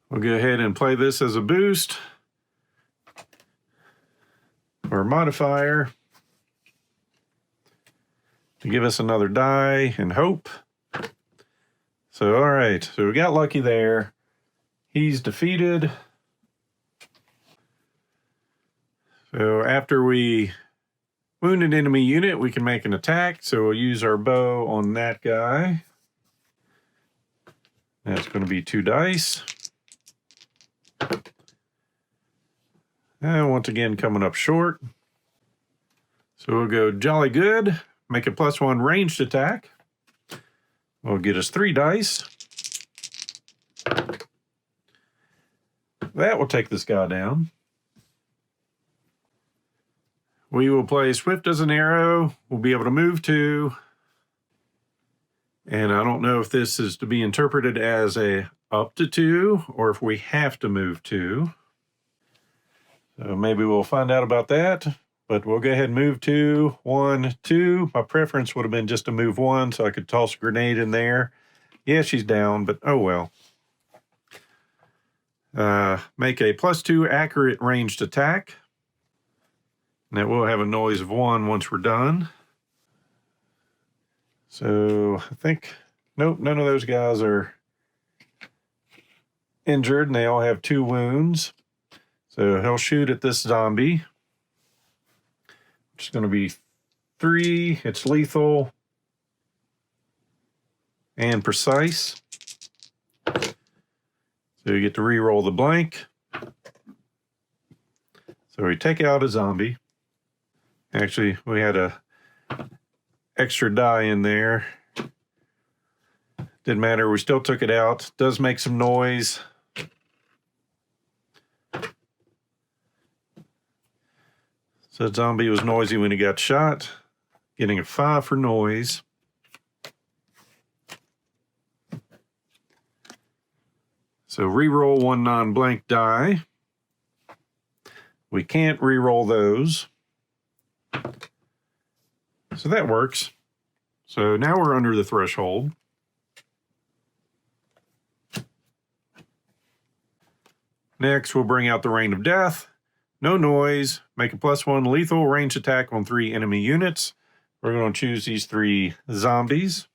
We'll go ahead and play this as a boost or a modifier to give us another die and hope. So, all right. So we got lucky there. He's defeated. So after we wound an enemy unit, we can make an attack. So we'll use our bow on that guy. That's going to be 2 dice. And once again, coming up short. So we'll go jolly good. Make a +1 ranged attack. Will get us 3 dice. That will take this guy down. We will play Swift as an Arrow. We'll be able to move 2. And I don't know if this is to be interpreted as a up to 2 or if we have to move 2. So maybe we'll find out about that. But we'll go ahead and move 2, 1, 2. My preference would have been just to move 1 so I could toss a grenade in there. Yeah, she's down, but oh well. Make a +2 accurate ranged attack. And that will have a noise of 1 once we're done. So I think, nope, none of those guys are injured, and they all have 2 wounds. So he'll shoot at this zombie, which is going to be 3. It's lethal and precise. So you get to re-roll the blank. So we take out a zombie. Actually, we had a extra die in there. Didn't matter, we still took it out. Does make some noise. So the zombie was noisy when he got shot. Getting a 5 for noise. So re-roll 1 non-blank die. We can't re-roll those. So that works. So now we're under the threshold. Next, we'll bring out the Rain of Death. No noise. Make a +1 lethal range attack on 3 enemy units. We're going to choose these 3 zombies,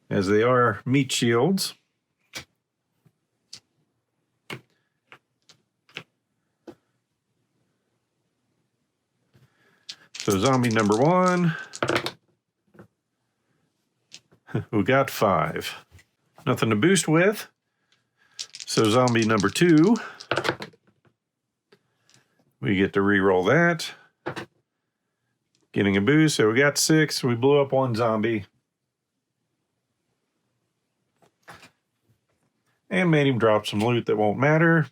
as they are meat shields. So zombie number 1, we got 5. Nothing to boost with. So zombie number 2, we get to re-roll that. Getting a boost, so we got 6. We blew up 1 zombie. And made him drop some loot that won't matter.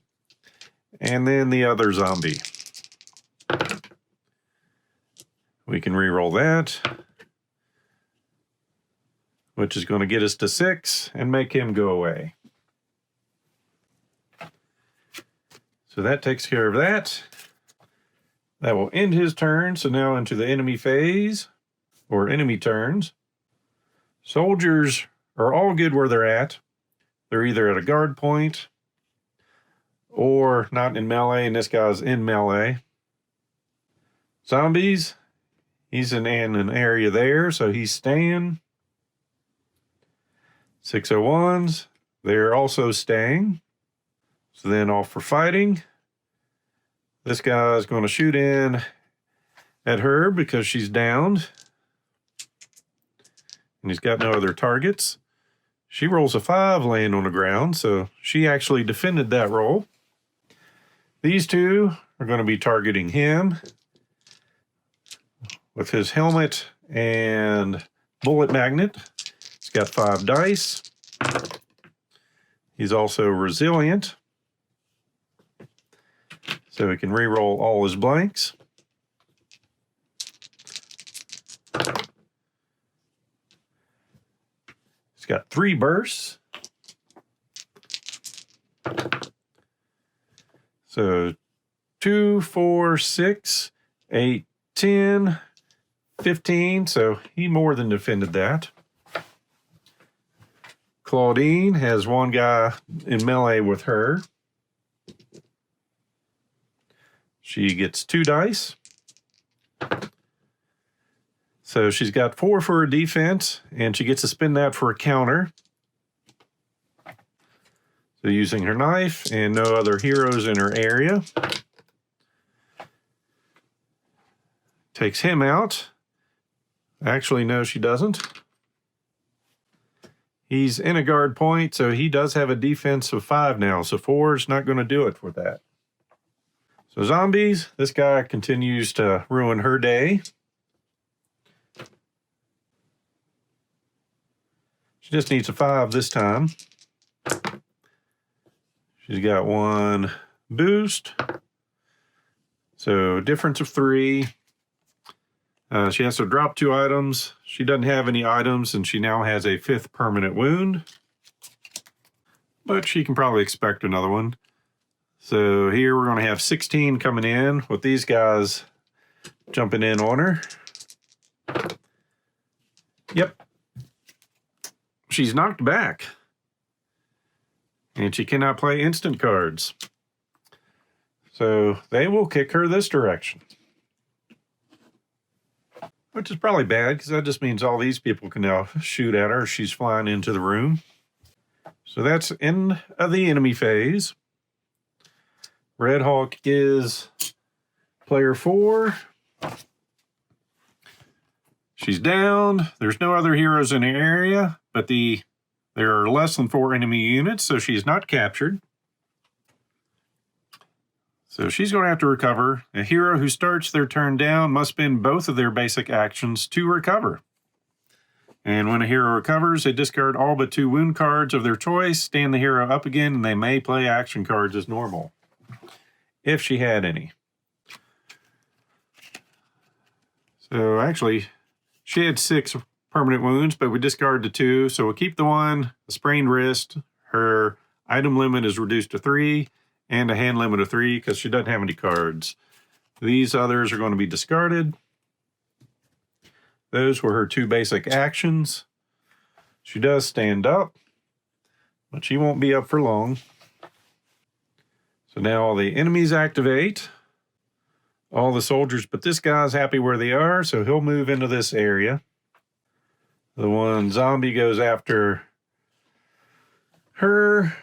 And then the other zombie. We can re-roll that, which is going to get us to 6 and make him go away. So that takes care of that. That will end his turn. So now into the enemy phase, or enemy turns. Soldiers are all good where they're at. They're either at a guard point or not in melee, and this guy's in melee. Zombies, he's in an area there, so he's staying. 601s, they're also staying. So then off for fighting. This guy's going to shoot in at her because she's downed. And he's got no other targets. She rolls a 5 laying on the ground, so she actually defended that roll. These 2 are going to be targeting him with his helmet and bullet magnet. He's got 5 dice. He's also resilient, so he can re-roll all his blanks. He's got 3 bursts. So 2, 4, 6, 8, 10, 15. So he more than defended that. Claudine has 1 guy in melee with her. She gets 2 dice. So she's got 4 for her defense, and she gets to spend that for a counter. So using her knife and no other heroes in her area. Takes him out. Actually, no, she doesn't. He's in a guard point, so he does have a defense of 5 now. So 4 is not going to do it for that. So zombies, this guy continues to ruin her day. She just needs a 5 this time. She's got 1 boost. So difference of 3. She has to drop 2 items. She doesn't have any items, and she now has a 5th permanent wound. But she can probably expect another one. So here we're going to have 16 coming in with these guys jumping in on her. Yep. She's knocked back. And she cannot play instant cards. So they will kick her this direction. Which is probably bad, because that just means all these people can now shoot at her as she's flying into the room. So that's end of the enemy phase. Red Hawk is player 4. She's down. There's no other heroes in the area, but there are less than 4 enemy units, so she's not captured. So she's going to have to recover. A hero who starts their turn down must spend both of their basic actions to recover. And when a hero recovers, they discard all but 2 wound cards of their choice, stand the hero up again, and they may play action cards as normal, if she had any. So actually, she had 6 permanent wounds, but we discarded the 2, so we'll keep the 1, a sprained wrist. Her item limit is reduced to 3, and a hand limit of 3 because she doesn't have any cards. These others are going to be discarded. Those were her 2 basic actions. She does stand up, but she won't be up for long. So now all the enemies activate. All the soldiers, but this guy's happy where they are, so he'll move into this area. The one zombie goes after her.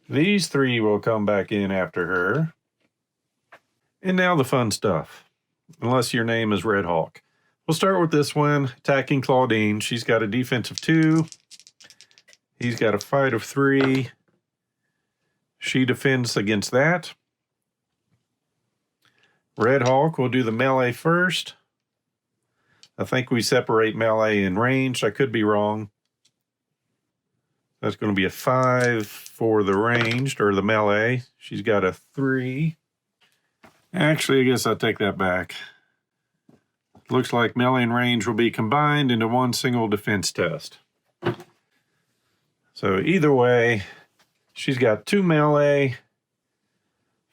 These 3 will come back in after her. And now the fun stuff, unless your name is Red Hawk. We'll start with this one, attacking Claudine. She's got a defense of 2. He's got a fight of 3. She defends against that. Red Hawk will do the melee first. I think we separate melee and ranged. I could be wrong. That's going to be a 5 for the ranged, or the melee. She's got a 3. Actually, I guess I'll take that back. Looks like melee and range will be combined into one single defense test. So either way, she's got 2 melee,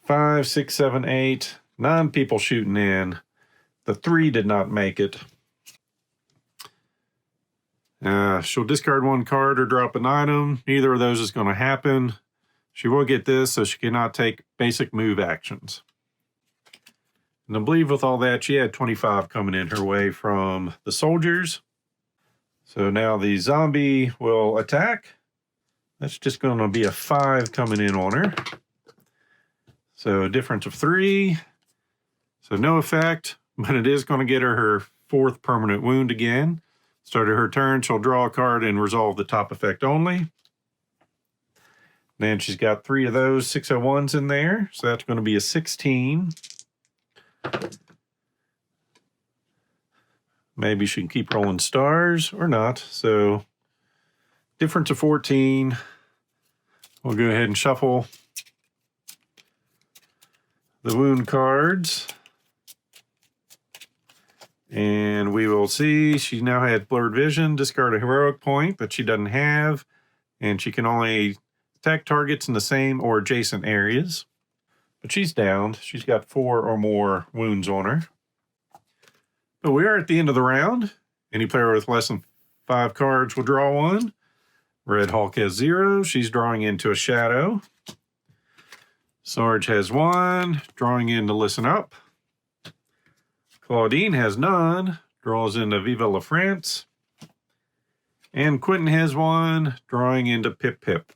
5, 6, 7, 8, 9 people shooting in. The 3 did not make it. She'll discard 1 card or drop an item. Neither of those is going to happen. She will get this, so she cannot take basic move actions. And I believe with all that, she had 25 coming in her way from the soldiers. So now the zombie will attack. That's just going to be a 5 coming in on her. So a difference of 3. So no effect, but it is going to get her 4th permanent wound again. Started her turn, she'll draw a card and resolve the top effect only. Then she's got 3 of those 601s in there, so that's going to be a 16. Maybe she can keep rolling stars or not. So difference of 14. We'll go ahead and shuffle the wound cards. And we will see she now had blurred vision, discard a heroic point that she doesn't have, and she can only attack targets in the same or adjacent areas. But she's downed. She's got 4 or more wounds on her. But we are at the end of the round. Any player with less than 5 cards will draw 1. Red Hawk has 0. She's drawing into a shadow. Sarge has 1, drawing in to listen up. Claudine has none, draws into Vive la France. And Quentin has 1, drawing into Pip Pip.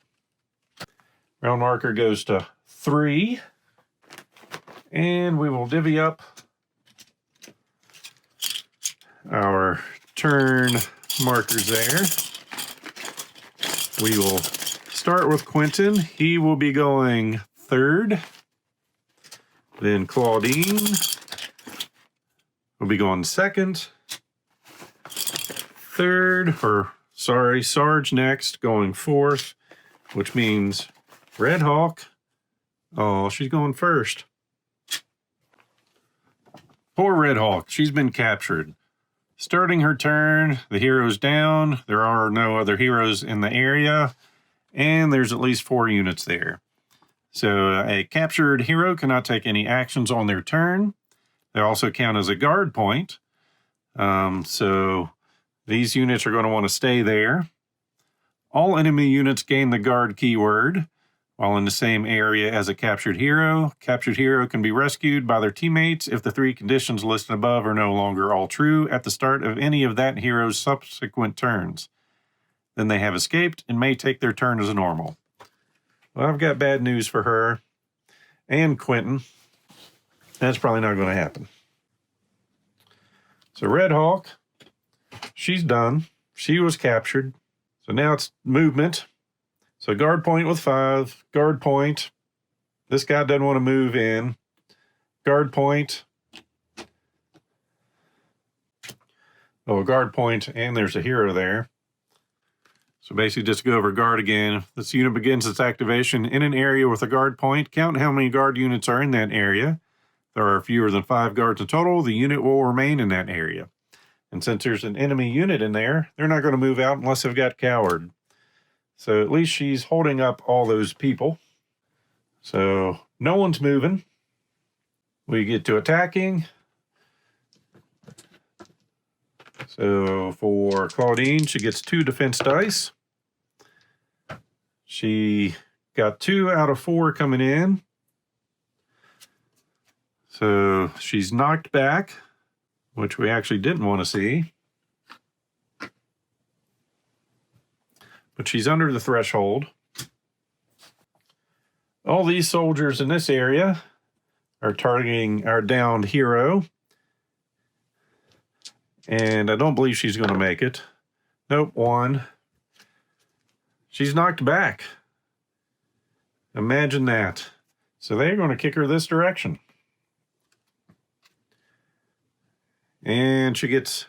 Round marker goes to 3. And we will divvy up our turn markers there. We will start with Quentin. He will be going 3rd. Then Claudine will be going 2nd. 3rd, or sorry, Sarge next, going 4th, which means Red Hawk, oh, she's going 1st. Poor Red Hawk, she's been captured. Starting her turn, the hero's down. There are no other heroes in the area, and there's at least 4 units there. So a captured hero cannot take any actions on their turn. They also count as a guard point. So these units are going to want to stay there. All enemy units gain the guard keyword while in the same area as a captured hero. Captured hero can be rescued by their teammates if the 3 conditions listed above are no longer all true at the start of any of that hero's subsequent turns. Then they have escaped and may take their turn as normal. Well, I've got bad news for her and Quentin. That's probably not going to happen. So Red Hawk, she's done. She was captured. So now it's movement. So guard point with 5. Guard point. This guy doesn't want to move in. Guard point. Oh, a guard point, and there's a hero there. So basically just go over guard again. This unit begins its activation in an area with a guard point. Count how many guard units are in that area. There are fewer than 5 guards in total. The unit will remain in that area. And since there's an enemy unit in there, they're not going to move out unless they've got coward. So at least she's holding up all those people. So no one's moving. We get to attacking. So for Claudine, she gets 2 defense dice. She got 2 out of 4 coming in. So she's knocked back, which we actually didn't want to see. But she's under the threshold. All these soldiers in this area are targeting our downed hero. And I don't believe she's going to make it. Nope, 1. She's knocked back. Imagine that. So they're going to kick her this direction. And she gets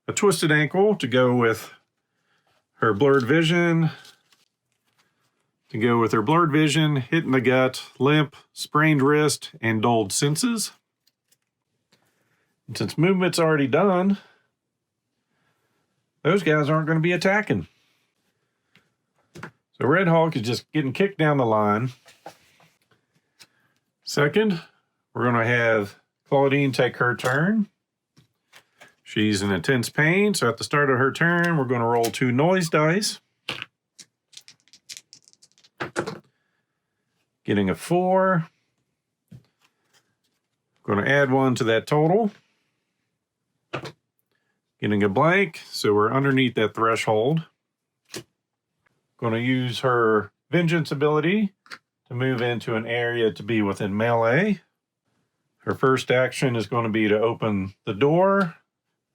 a twisted ankle to go with her blurred vision. To go with her blurred vision, hit in the gut, limp, sprained wrist, and dulled senses. And since movement's already done, those guys aren't going to be attacking. So Red Hawk is just getting kicked down the line. Second, we're going to have Claudine take her turn. She's in intense pain, so at the start of her turn, we're going to roll 2 noise dice. Getting a 4. Going to add 1 to that total. Getting a blank, so we're underneath that threshold. Going to use her vengeance ability to move into an area to be within melee. Her first action is going to be to open the door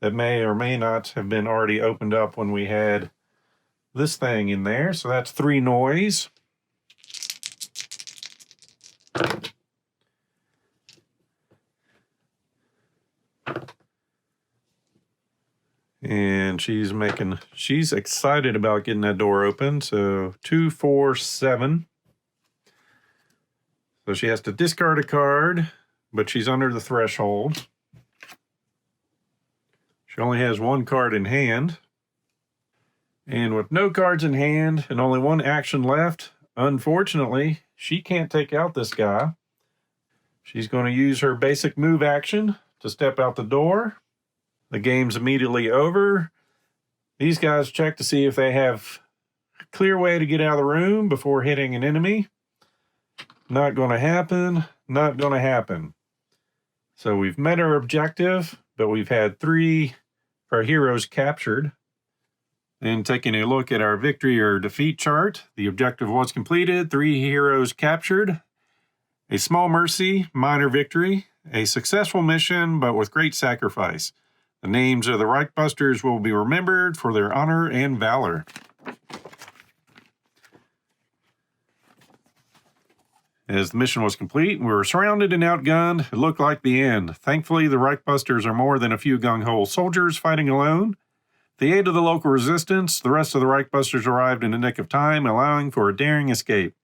that may or may not have been already opened up when we had this thing in there. So that's 3 noise. And she's excited about getting that door open. So 2, 4, 7. So she has to discard a card, but she's under the threshold. She only has 1 card in hand. And with no cards in hand and only 1 action left, unfortunately, she can't take out this guy. She's going to use her basic move action to step out the door. The game's immediately over. These guys check to see if they have a clear way to get out of the room before hitting an enemy. Not going to happen. Not going to happen. So we've met our objective, but we've had 3 of our heroes captured. And taking a look at our victory or defeat chart, the objective was completed, 3 heroes captured, a small mercy, minor victory, a successful mission, but with great sacrifice. The names of the REICHBUSTERS will be remembered for their honor and valor. As the mission was complete, we were surrounded and outgunned. It looked like the end. Thankfully, the REICHBUSTERS are more than a few gung-ho soldiers fighting alone. With the aid of the local resistance, the rest of the REICHBUSTERS arrived in the nick of time, allowing for a daring escape.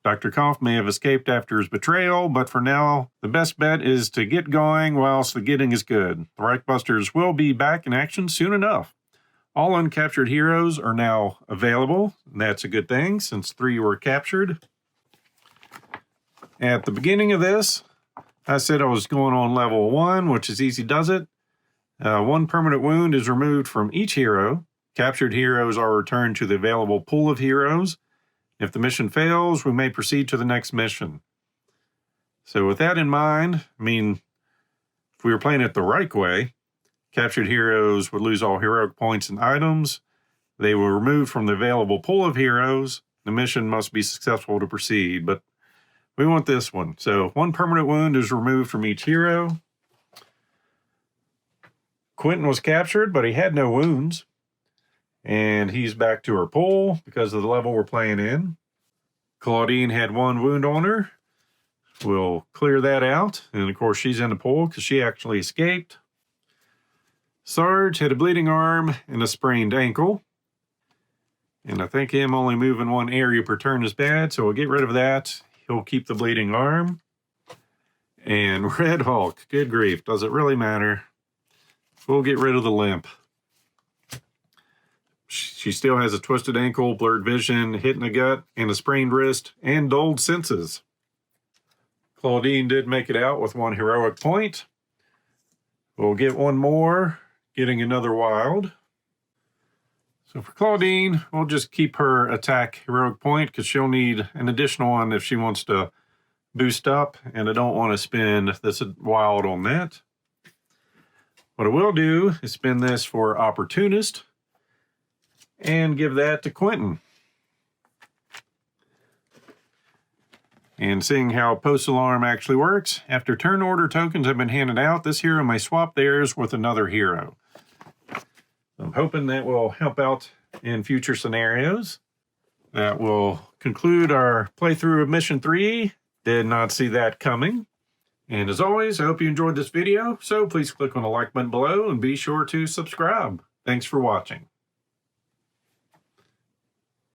Dr. Kampf may have escaped after his betrayal, but for now, the best bet is to get going whilst the getting is good. The REICHBUSTERS will be back in action soon enough. All uncaptured heroes are now available. That's a good thing since 3 were captured. At the beginning of this, I said I was going on level 1, which is easy does it. 1 permanent wound is removed from each hero. Captured heroes are returned to the available pool of heroes. If the mission fails, we may proceed to the next mission. So with that in mind, if we were playing it the right way, captured heroes would lose all heroic points and items. They were removed from the available pool of heroes. The mission must be successful to proceed, but we want this one. So 1 permanent wound is removed from each hero. Quentin was captured, but he had no wounds. And he's back to her pool because of the level we're playing in. Claudine had 1 wound on her. We'll clear that out. And of course, she's in the pool because she actually escaped. Sarge had a bleeding arm and a sprained ankle. And I think him only moving 1 area per turn is bad, so we'll get rid of that. He'll keep the bleeding arm. And Red Hulk, good grief, does it really matter? We'll get rid of the limp. She still has a twisted ankle, blurred vision, hit in the gut, and a sprained wrist, and dulled senses. Claudine did make it out with 1 heroic point. We'll get 1 more, getting another wild. So for Claudine, we'll just keep her attack heroic point because she'll need an additional one if she wants to boost up, and I don't want to spend this wild on that. What I will do is spend this for Opportunist and give that to Quentin. And seeing how Post Alarm actually works, after turn order tokens have been handed out, this hero may swap theirs with another hero. I'm hoping that will help out in future scenarios. That will conclude our playthrough of Mission 3. Did not see that coming. And as always, I hope you enjoyed this video, so please click on the like button below and be sure to subscribe. Thanks for watching.